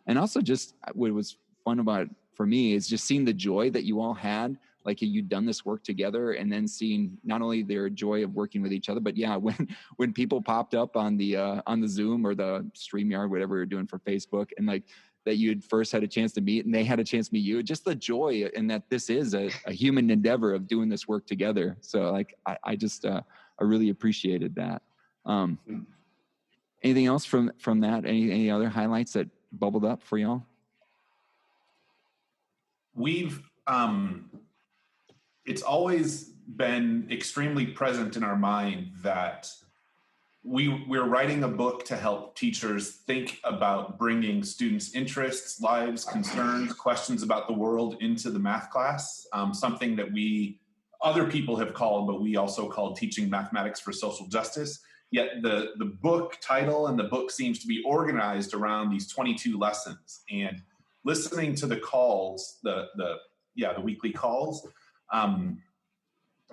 And also just what was fun about it for me is just seeing the joy that you all had, like you'd done this work together, and then seeing not only their joy of working with each other, but yeah, when people popped up on the Zoom or the StreamYard, whatever you're doing for Facebook, and like that you'd first had a chance to meet and they had a chance to meet you, just the joy, and that this is a human endeavor of doing this work together. So like, I just, I really appreciated that. Anything else from that? Any other highlights that bubbled up for y'all? We've, it's always been extremely present in our mind that we're writing a book to help teachers think about bringing students' interests, lives, concerns, questions about the world into the math class, something that other people have called, but we also called teaching mathematics for social justice. Yet the book title and the book seems to be organized around these 22 lessons. And listening to the calls, the weekly calls,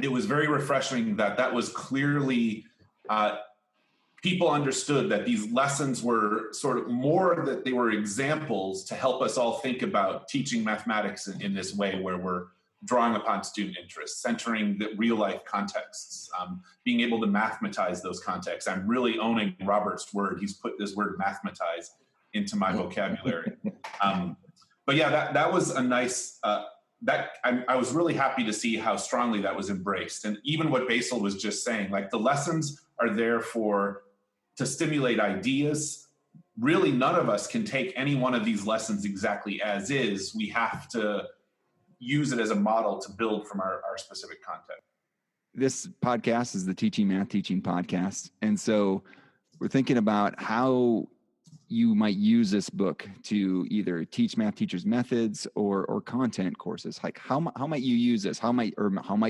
it was very refreshing that was clearly people understood that these lessons were sort of more that they were examples to help us all think about teaching mathematics in this way, where we're drawing upon student interests, centering the real life contexts, being able to mathematize those contexts. I'm really owning Robert's word. He's put this word mathematize into my vocabulary. But yeah, that was a nice, I was really happy to see how strongly that was embraced. And even what Basil was just saying, like the lessons are there to stimulate ideas. Really, none of us can take any one of these lessons exactly as is. We have to use it as a model to build from our specific content. This podcast is the Teaching Math Teaching podcast. And so we're thinking about how you might use this book to either teach math teachers methods or content courses. Like how might you use this? How might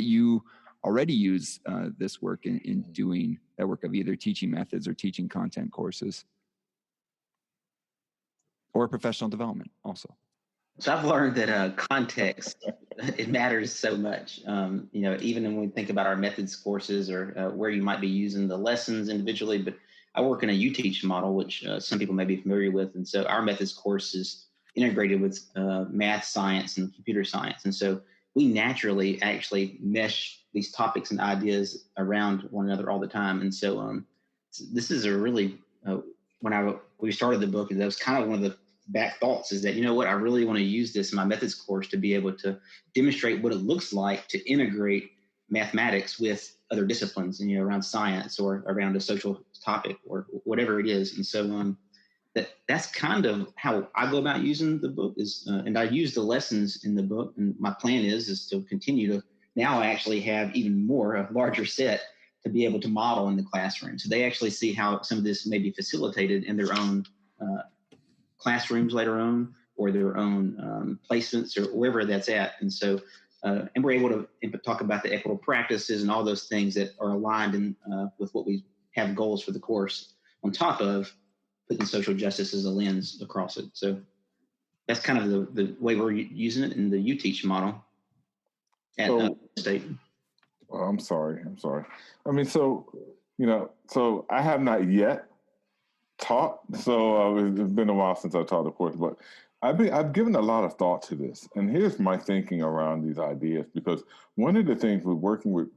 you already use this work in doing that work of either teaching methods or teaching content courses or professional development also? So I've learned that context, it matters so much. Even when we think about our methods courses or where you might be using the lessons individually, but I work in a UTeach model, which some people may be familiar with. And so our methods course is integrated with math, science, and computer science. And so we naturally actually mesh these topics and ideas around one another all the time. And so this is a really, when we started the book, that was kind of one of the back thoughts is that, I really want to use this in my methods course to be able to demonstrate what it looks like to integrate mathematics with other disciplines, around science or around a social topic or whatever it is. And so that's kind of how I go about using the book and I use the lessons in the book. And my plan is to continue to now actually have even more, a larger set to be able to model in the classroom. So they actually see how some of this may be facilitated in their own classrooms later on, or their own placements, or wherever that's at. And so, and we're able to talk about the equitable practices and all those things that are aligned with what we have goals for the course, on top of putting social justice as a lens across it. So that's kind of the way we're using it in the UTeach model at State. Well, I'm sorry. I mean, so I have not yet taught, so it's been a while since I taught the course, but I've given a lot of thought to this, and here's my thinking around these ideas. Because one of the things with working with,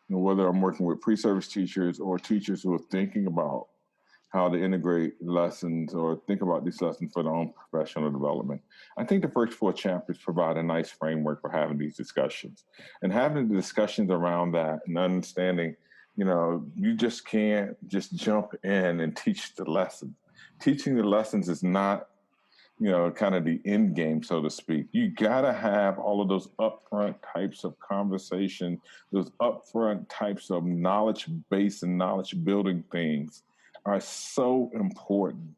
whether I'm working with pre-service teachers or teachers who are thinking about how to integrate lessons or think about these lessons for their own professional development, I think the first 4 chapters provide a nice framework for having these discussions and having the discussions around that and understanding You just can't just jump in and teach the lesson. Teaching the lessons is not, kind of the end game, so to speak. You got to have all of those upfront types of conversation, those upfront types of knowledge base and knowledge building things are so important.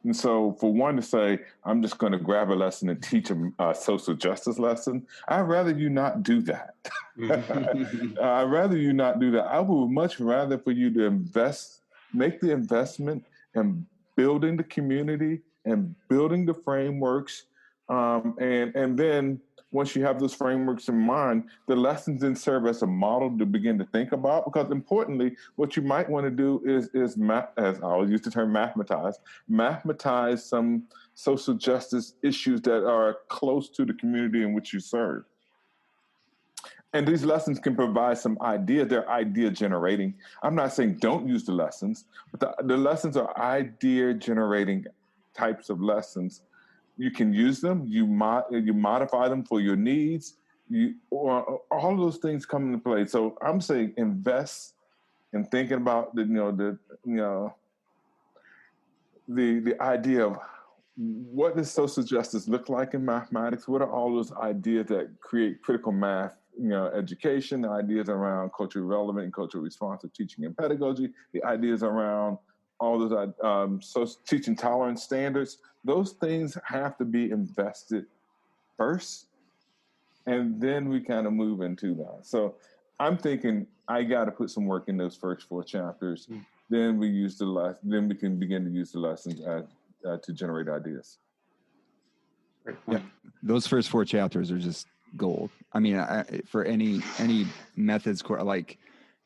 And so for one to say, I'm just going to grab a lesson and teach a social justice lesson, I'd rather you not do that. I'd rather you not do that. I would much rather for you to make the investment in building the community and building the frameworks. And then once you have those frameworks in mind, the lessons then serve as a model to begin to think about. Because importantly, what you might want to do is as I always use the term mathematize some social justice issues that are close to the community in which you serve. And these lessons can provide some ideas. They're idea generating. I'm not saying don't use the lessons, but the lessons are idea generating types of lessons. You can use them. You modify them for your needs. Or all of those things come into play. So I'm saying invest in thinking about the idea of what does social justice look like in mathematics. What are all those ideas that create critical math education? The ideas around culturally relevant and culturally responsive teaching and pedagogy. The ideas around all those teaching tolerance standards. Those things have to be invested first, and then we kind of move into that. So I'm thinking I got to put some work in those first 4 chapters. Then we can begin to use the lessons to generate ideas. Yeah, those first 4 chapters are just gold. I mean, for any methods course, like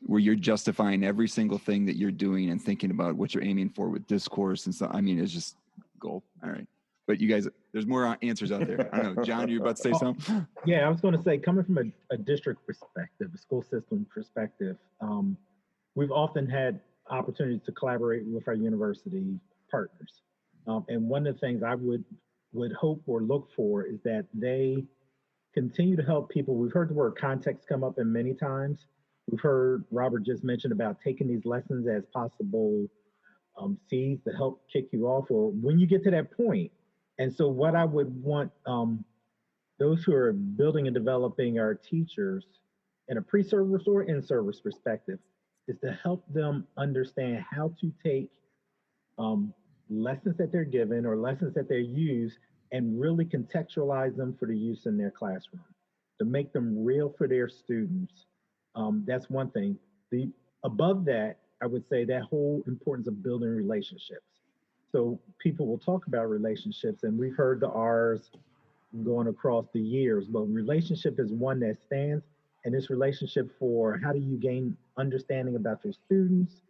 where you're justifying every single thing that you're doing and thinking about what you're aiming for with discourse and stuff. I mean, it's just gold. All right. But you guys, there's more answers out there. I don't know. John, you're about to say something? Yeah, I was going to say, coming from a district perspective, a school system perspective, we've often had opportunities to collaborate with our university partners. And one of the things I would hope or look for is that they continue to help people. We've heard the word context come up in many times. We've heard Robert just mention about taking these lessons as possible seeds to help kick you off, or when you get to that point. And so what I would want those who are building and developing our teachers in a pre-service or in-service perspective is to help them understand how to take lessons that they're given or lessons that they use and really contextualize them for the use in their classroom, to make them real for their students. That's one thing. Above that, I would say that whole importance of building relationships. So people will talk about relationships, and we've heard the R's going across the years, but relationship is one that stands, and this relationship for how do you gain understanding about your students?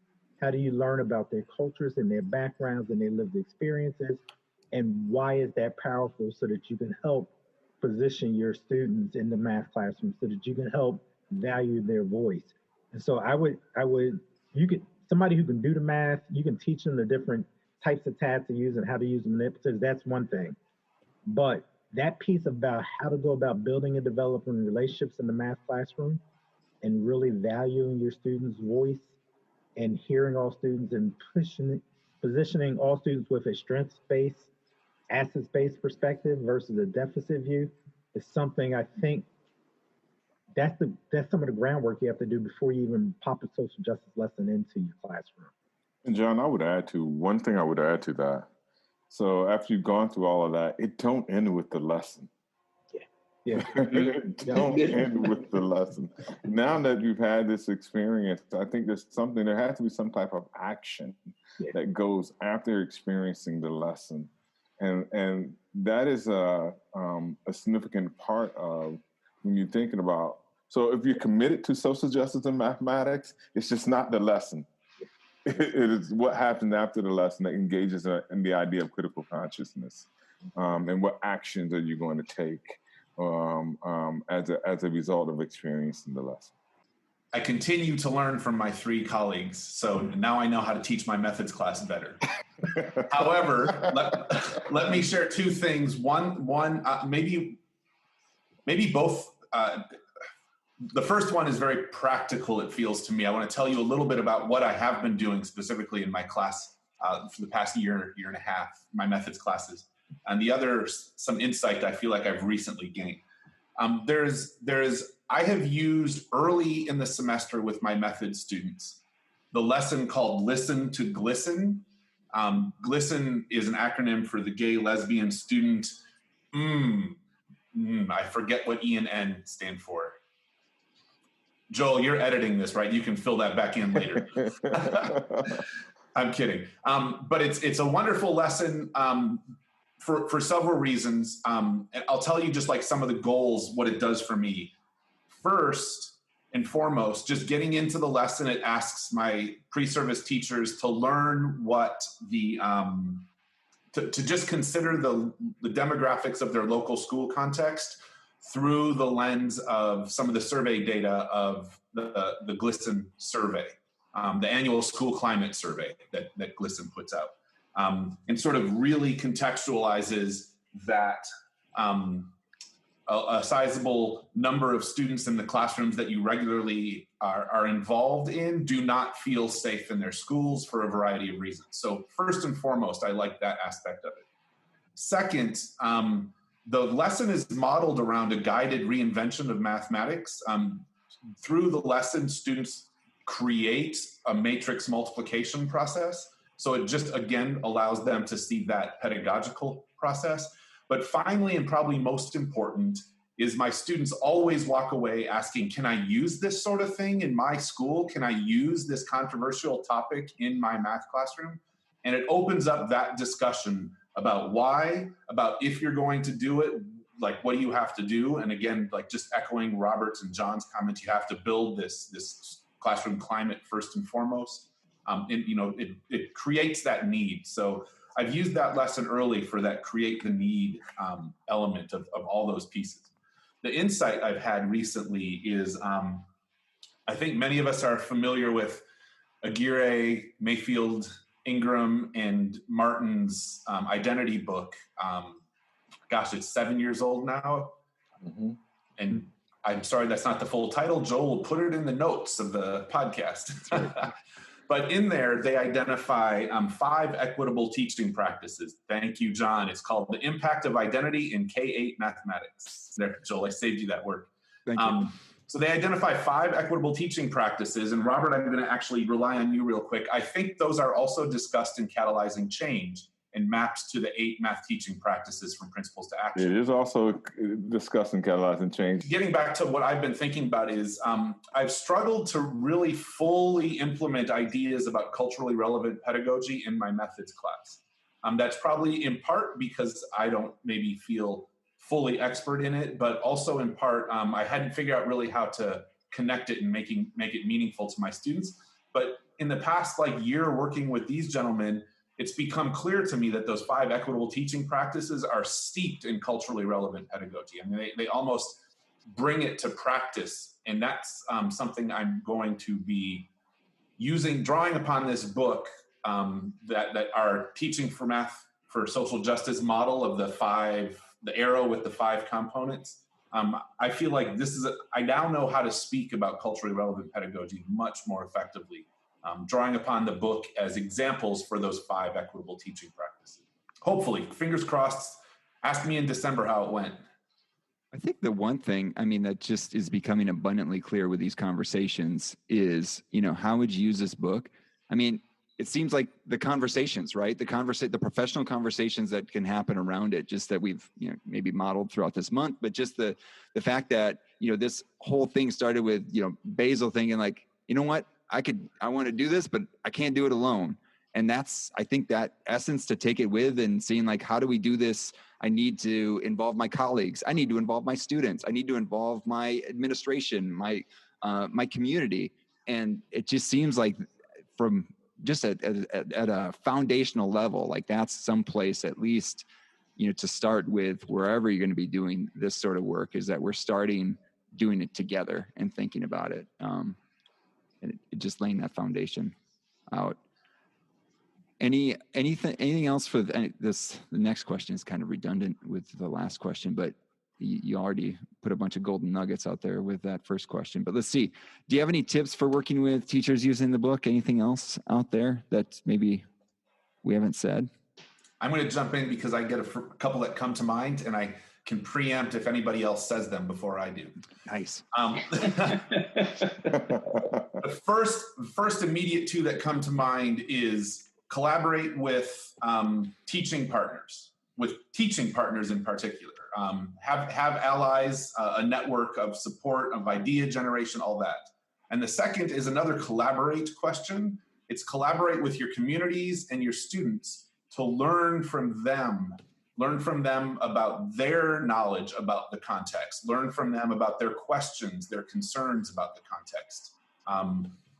How do you learn about their cultures and their backgrounds and their lived experiences? And why is that powerful so that you can help position your students in the math classroom, so that you can help value their voice? And so somebody who can do the math, you can teach them the different types of tabs to use and how to use manipulatives. That's one thing. But that piece about how to go about building and developing relationships in the math classroom and really valuing your students' voice and hearing all students and positioning all students with a strengths-based, assets-based perspective versus a deficit view is something I think that's some of the groundwork you have to do before you even pop a social justice lesson into your classroom. And John, one thing I would add to that. So after you've gone through all of that, it don't end with the lesson. Yeah. Don't end with the lesson. Now that you've had this experience, I think there has to be some type of action that goes after experiencing the lesson. And that is a significant part of when you're thinking about, so if you're committed to social justice and mathematics, it's just not the lesson. It is what happens after the lesson that engages in the idea of critical consciousness, and what actions are you going to take as a result of experiencing the lesson. I continue to learn from my 3 colleagues, so now I know how to teach my methods class better. However, let me share 2 things. One, maybe both The first one is very practical, it feels to me. I want to tell you a little bit about what I have been doing specifically in my class for the past year and a half, my methods classes. And the other, some insight I feel like I've recently gained. I have used early in the semester with my methods students the lesson called Listen to Glisten. GLISTEN is an acronym for the gay lesbian student. I forget what E and N stand for. Joel, you're editing this, right? You can fill that back in later. I'm kidding. But it's a wonderful lesson for several reasons. And I'll tell you just like some of the goals, what it does for me. First and foremost, just getting into the lesson, it asks my pre-service teachers to learn what to just consider the demographics of their local school context through the lens of some of the survey data of the GLISTEN survey, the annual school climate survey that GLISTEN puts out, and sort of really contextualizes that a sizable number of students in the classrooms that you regularly are involved in do not feel safe in their schools for a variety of reasons. So first and foremost, I like that aspect of it. Second, the lesson is modeled around a guided reinvention of mathematics. Through the lesson, students create a matrix multiplication process. So it just, again, allows them to see that pedagogical process. But finally, and probably most important, is my students always walk away asking, can I use this sort of thing in my school? Can I use this controversial topic in my math classroom? And it opens up that discussion about why, about if you're going to do it, like what do you have to do? And again, like just echoing Robert's and John's comments, you have to build this classroom climate first and foremost. It creates that need. So I've used that lesson early for that create the need element of all those pieces. The insight I've had recently is I think many of us are familiar with Aguirre, Mayfield, Ingram, and Martin's identity book. It's 7 years old now. Mm-hmm. And I'm sorry, that's not the full title. Joel will put it in the notes of the podcast. But in there, they identify 5 equitable teaching practices. Thank you, John. It's called The Impact of Identity in K-8 Mathematics. There, Joel, I saved you that word. Thank you. So they identify 5 equitable teaching practices. And Robert, I'm going to actually rely on you real quick. I think those are also discussed in Catalyzing Change and maps to the 8 math teaching practices from principles to action. It is also discussed in Catalyzing Change. Getting back to what I've been thinking about is I've struggled to really fully implement ideas about culturally relevant pedagogy in my methods class. That's probably in part because I don't maybe feel fully expert in it, but also in part I hadn't figured out really how to connect it and make it meaningful to my students. But in the past year working with these gentlemen, it's become clear to me that those 5 equitable teaching practices are steeped in culturally relevant pedagogy. I mean, they almost bring it to practice. And that's something I'm going to be drawing upon this book that our Teaching for Math for Social Justice model of the arrow with the 5 components. I feel like I now know how to speak about culturally relevant pedagogy much more effectively. Drawing upon the book as examples for those 5 equitable teaching practices. Hopefully, fingers crossed. Ask me in December how it went. I think the one thing, that just is becoming abundantly clear with these conversations is, how would you use this book? It seems like the conversations, right? The professional conversations that can happen around it, just that we've, maybe modeled throughout this month, but just the fact that, this whole thing started with, Basil thinking like, you know what? I want to do this, but I can't do it alone. And that's, I think, that essence to take it with and seeing how do we do this? I need to involve my colleagues. I need to involve my students. I need to involve my administration, my community. And it just seems like from just at a foundational level, that's someplace at least, to start with wherever you're going to be doing this sort of work is that we're starting doing it together and thinking about it. And it just laying that foundation out. Anything else for this? The next question is kind of redundant with the last question, but you already put a bunch of golden nuggets out there with that first question. But let's see. Do you have any tips for working with teachers using the book? Anything else out there that maybe we haven't said? I'm going to jump in because I get a couple that come to mind, and I can preempt if anybody else says them before I do. Nice. The first immediate two that come to mind is collaborate with teaching partners in particular. Have allies, a network of support, of idea generation, all that. And the second is another collaborate question. It's collaborate with your communities and your students to learn from them about their knowledge about the context, learn from them about their questions, their concerns about the context,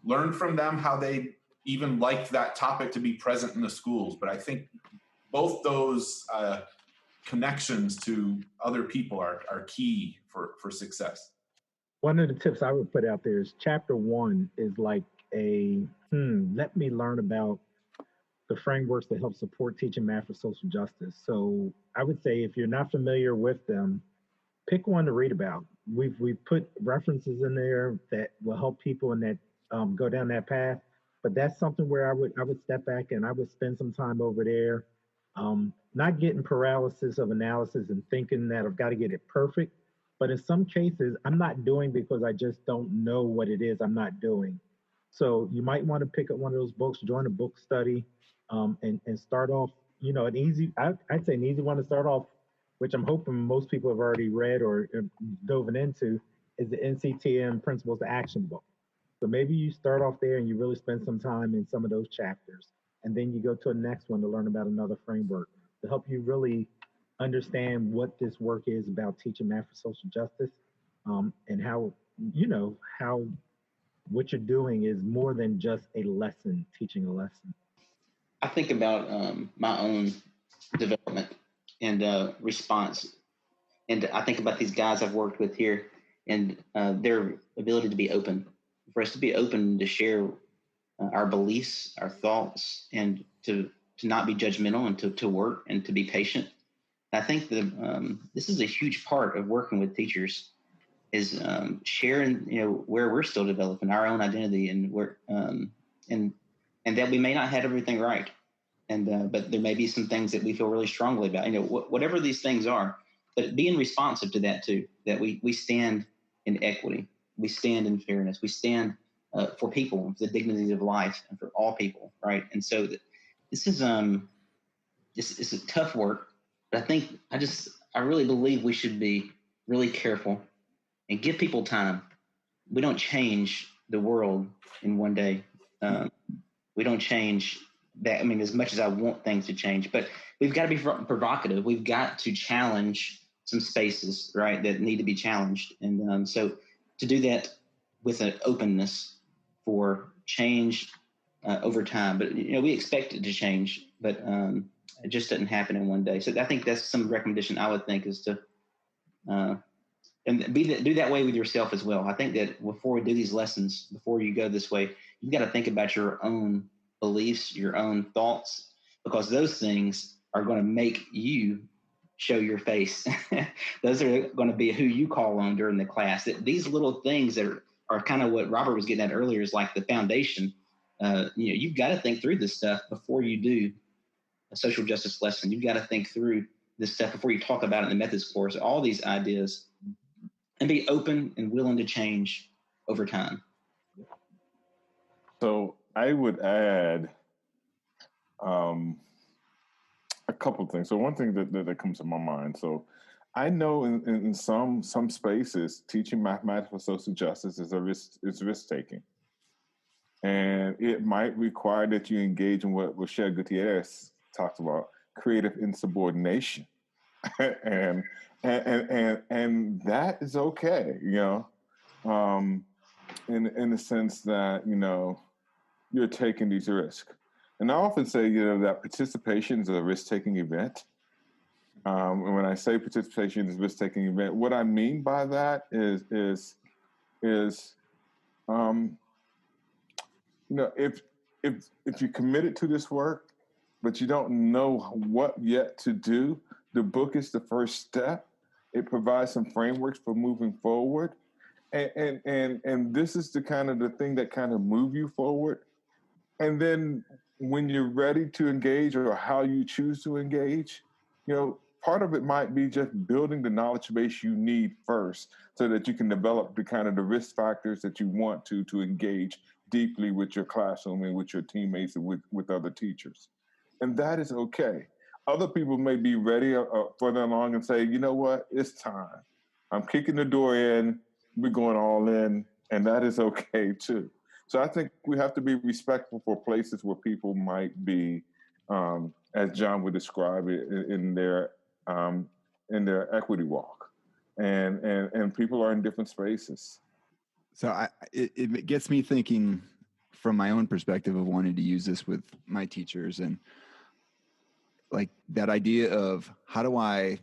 learn from them how they even like that topic to be present in the schools. But I think both those connections to other people are key for success. One of the tips I would put out there is chapter 1 is like let me learn about the frameworks that help support teaching math for social justice. So I would say if you're not familiar with them, pick one to read about. We've put references in there that will help people in that go down that path. But that's something where I would step back and I would spend some time over there, not getting paralysis of analysis and thinking that I've got to get it perfect. But in some cases, I'm not doing because I just don't know what it is I'm not doing. So you might want to pick up one of those books, join a book study, and start off, an easy, I'd say an easy one to start off, which I'm hoping most people have already read or dove into, is the NCTM Principles to Action book. So maybe you start off there and you really spend some time in some of those chapters. And then you go to the next one to learn about another framework to help you really understand what this work is about teaching math for social justice, and how what you're doing is more than just a lesson, teaching a lesson. I think about my own development and response. And I think about these guys I've worked with here and their ability to be open, for us to be open to share our beliefs, our thoughts, and to not be judgmental and to work and to be patient. I think that this is a huge part of working with teachers is sharing, where we're still developing our own identity and where, and that we may not have everything right. And, but there may be some things that we feel really strongly about, whatever these things are, but being responsive to that too, that we stand in equity, we stand in fairness, we stand for people, for the dignity of life and for all people. Right. And so this is, it's a tough work, but I think I really believe we should be really careful and give people time. We don't change the world in one day. We don't change that. I mean, as much as I want things to change, but we've got to be provocative. We've got to challenge some spaces, right, that need to be challenged. And so to do that with an openness for change over time. But, we expect it to change, but it just doesn't happen in one day. So I think that's some recommendation I would think is to and do that way with yourself as well. I think that before we do these lessons, before you go this way, you've got to think about your own beliefs, your own thoughts, because those things are going to make you show your face. Those are going to be who you call on during the class. That these little things that are kind of what Robert was getting at earlier is like the foundation. You've got to think through this stuff before you do a social justice lesson. You've got to think through this stuff before you talk about it in the methods course, all these ideas, and be open and willing to change over time. So I would add a couple of things. So one thing that comes to my mind. So I know in some spaces, teaching mathematics for social justice is risk taking, and it might require that you engage in what Rochelle Gutierrez talks about, creative insubordination, and that is okay, in the sense that you're taking these risks. And I often say, that participation is a risk-taking event. And when I say participation is a risk-taking event, what I mean by that is if you're committed to this work, but you don't know what yet to do, the book is the first step. It provides some frameworks for moving forward. And this is the kind of the thing that kind of move you forward. And then when you're ready to engage or how you choose to engage, part of it might be just building the knowledge base you need first so that you can develop the kind of the risk factors that you want to engage deeply with your classroom and with your teammates and with other teachers. And that is okay. Other people may be ready further along and say, you know what, it's time. I'm kicking the door in. We're going all in. And that is okay too. So I think we have to be respectful for places where people might be, as John would describe it, in their equity walk, and people are in different spaces. So it gets me thinking from my own perspective of wanting to use this with my teachers, and like that idea of how do I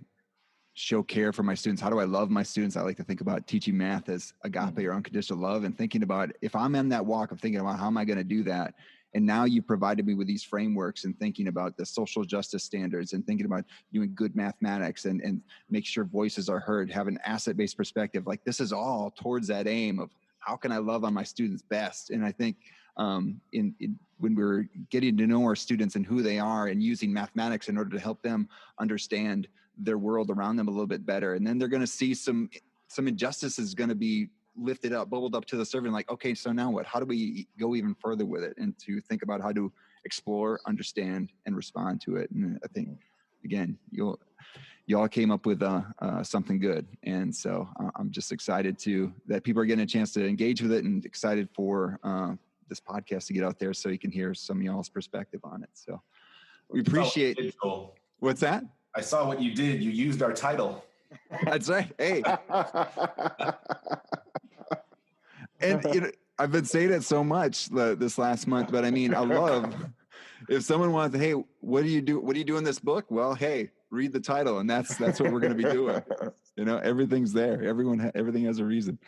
show care for my students? How do I love my students? I like to think about teaching math as agape or unconditional love, and thinking about if I'm in that walk of thinking about how am I going to do that? And now you provided me with these frameworks and thinking about the social justice standards and thinking about doing good mathematics and make sure voices are heard, have an asset-based perspective. Like this is all towards that aim of how can I love on my students best? And I think when we're getting to know our students and who they are and using mathematics in order to help them understand their world around them a little bit better. And then they're going to see some injustices going to be lifted up, bubbled up to the surface. Like, okay, so now what? How do we go even further with it? And to think about how to explore, understand, and respond to it. And I think, again, you all came up with something good. And so I'm just excited that people are getting a chance to engage with it, and excited for this podcast to get out there so you can hear some of y'all's perspective on it. So we appreciate it. What's that? I saw what you did. You used our title. That's right. Hey. And I've been saying it so much this last month, but I mean, I love if someone wants, hey, what do you do? What do you do in this book? Well, hey, read the title, and that's what we're going to be doing. Everything's there. Everything has a reason.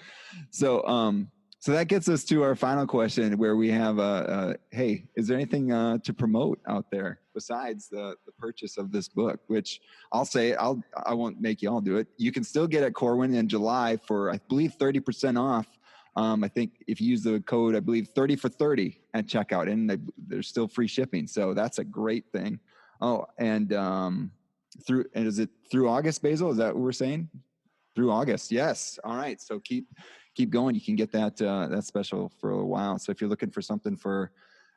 So that gets us to our final question, where we have, hey, is there anything to promote out there besides the purchase of this book? Which I'll say, I won't make you all do it. You can still get at Corwin in July for, I believe, 30% off. I think if you use the code, I believe 30 for 30 at checkout, and there's still free shipping. So that's a great thing. Oh, and is it through August, Basil? Is that what we're saying? Through August. Yes. All right. So keep going. You can get that special for a while. So if you're looking for something for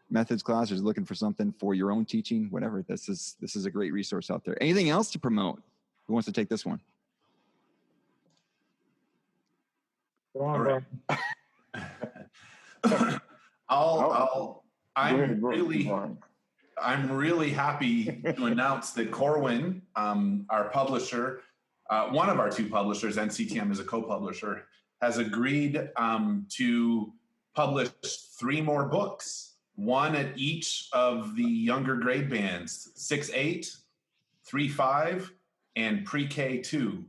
methods classes, looking for something for your own teaching, whatever, this is a great resource out there. Anything else to promote? Who wants to take this one? Go on, bro. I'm really happy to announce that Corwin, our publisher, one of our two publishers, NCTM is a co-publisher, has agreed to publish 3 more books, one at each of the younger grade bands, 6-8, 3-5, and pre-K 2.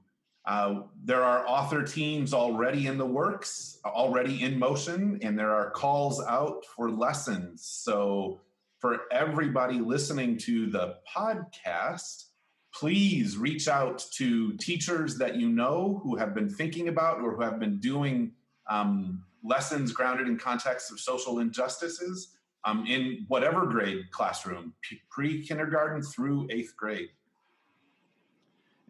There are author teams already in the works, already in motion, and there are calls out for lessons. So for everybody listening to the podcast, please reach out to teachers that you know who have been thinking about or who have been doing lessons grounded in contexts of social injustices in whatever grade classroom, pre-kindergarten through 8th grade.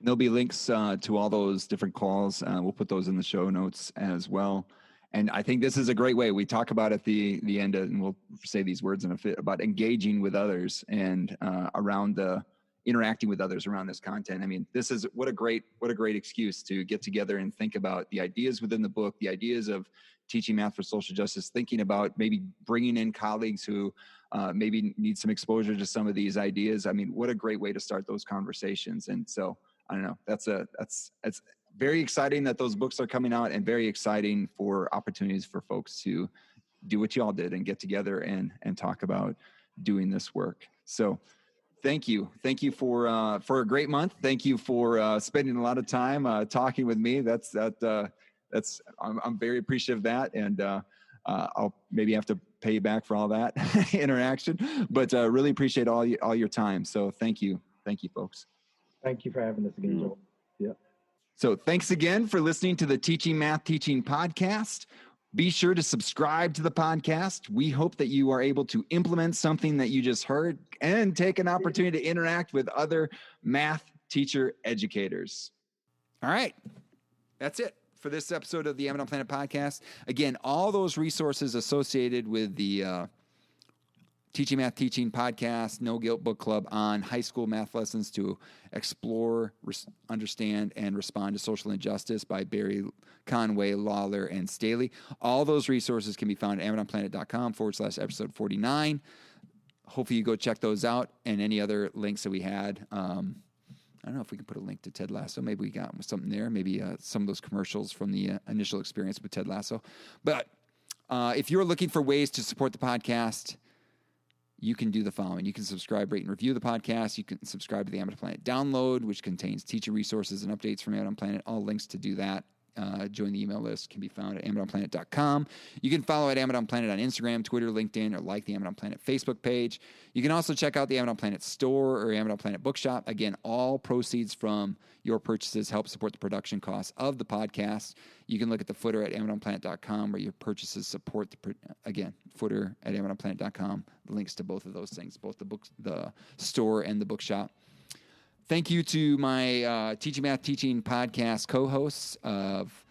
There'll be links to all those different calls. We'll put those in the show notes as well. And I think this is a great way. We talk about at the end, and we'll say these words in a bit, about engaging with others and around interacting with others around this content. I mean, this is what a great excuse to get together and think about the ideas within the book, the ideas of teaching math for social justice, thinking about maybe bringing in colleagues who maybe need some exposure to some of these ideas. I mean, what a great way to start those conversations. And so I don't know, it's very exciting that those books are coming out, and very exciting for opportunities for folks to do what you all did and get together and talk about doing this work. So thank you for a great month. Thank you for spending a lot of time talking with me. I'm very appreciative of that, and I'll maybe have to pay you back for all that interaction, but really appreciate all your time. So thank you folks. Thank you for having us again, Joel. Yep. So thanks again for listening to the Teaching Math Teaching podcast. Be sure to subscribe to the podcast. We hope that you are able to implement something that you just heard and take an opportunity to interact with other math teacher educators. All right. That's it for this episode of the Amazon Planet podcast. Again, all those resources associated with the Teaching Math Teaching podcast, No Guilt Book Club on high school math lessons to explore, understand, and respond to social injustice by Barry, Conway, Lawler, and Staley. All those resources can be found at AmazonPlanet.com/episode 49. Hopefully you go check those out and any other links that we had. I don't know if we can put a link to Ted Lasso. Maybe we got something there. Maybe some of those commercials from the initial experience with Ted Lasso. But if you're looking for ways to support the podcast, you can do the following. You can subscribe, rate, and review the podcast. You can subscribe to the Amazon Planet download, which contains teacher resources and updates from Amazon Planet. All links to do that. Join the email list can be found at AmazonPlanet.com. You can follow at Amazon Planet on Instagram, Twitter, LinkedIn, or like the Amazon Planet Facebook page. You can also check out the Amazon Planet store or Amazon Planet bookshop. Again, all proceeds from your purchases help support the production costs of the podcast. You can look at the footer at AmazonPlanet.com where your purchases support the footer at AmazonPlanet.com. Links to both of those things, both the store and the bookshop. Thank you to my Teaching Math Teaching podcast co-hosts of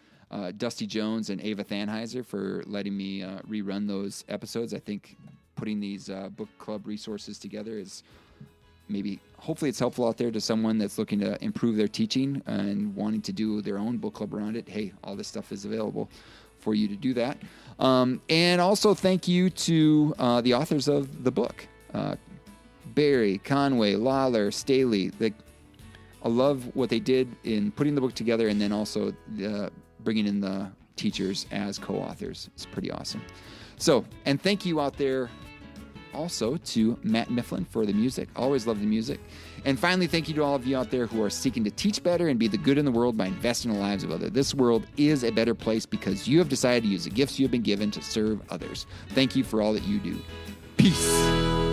Dusty Jones and Ava Thanheiser for letting me rerun those episodes. I think putting these book club resources together is hopefully it's helpful out there to someone that's looking to improve their teaching and wanting to do their own book club around it. Hey, all this stuff is available for you to do that. And also thank you to the authors of the book, Barry, Conway, Lawler, Staley. I love what they did in putting the book together and then also bringing in the teachers as co-authors. It's pretty awesome. So, and thank you out there also to Matt Mifflin for the music. Always love the music. And finally, thank you to all of you out there who are seeking to teach better and be the good in the world by investing in the lives of others. This world is a better place because you have decided to use the gifts you have been given to serve others. Thank you for all that you do. Peace.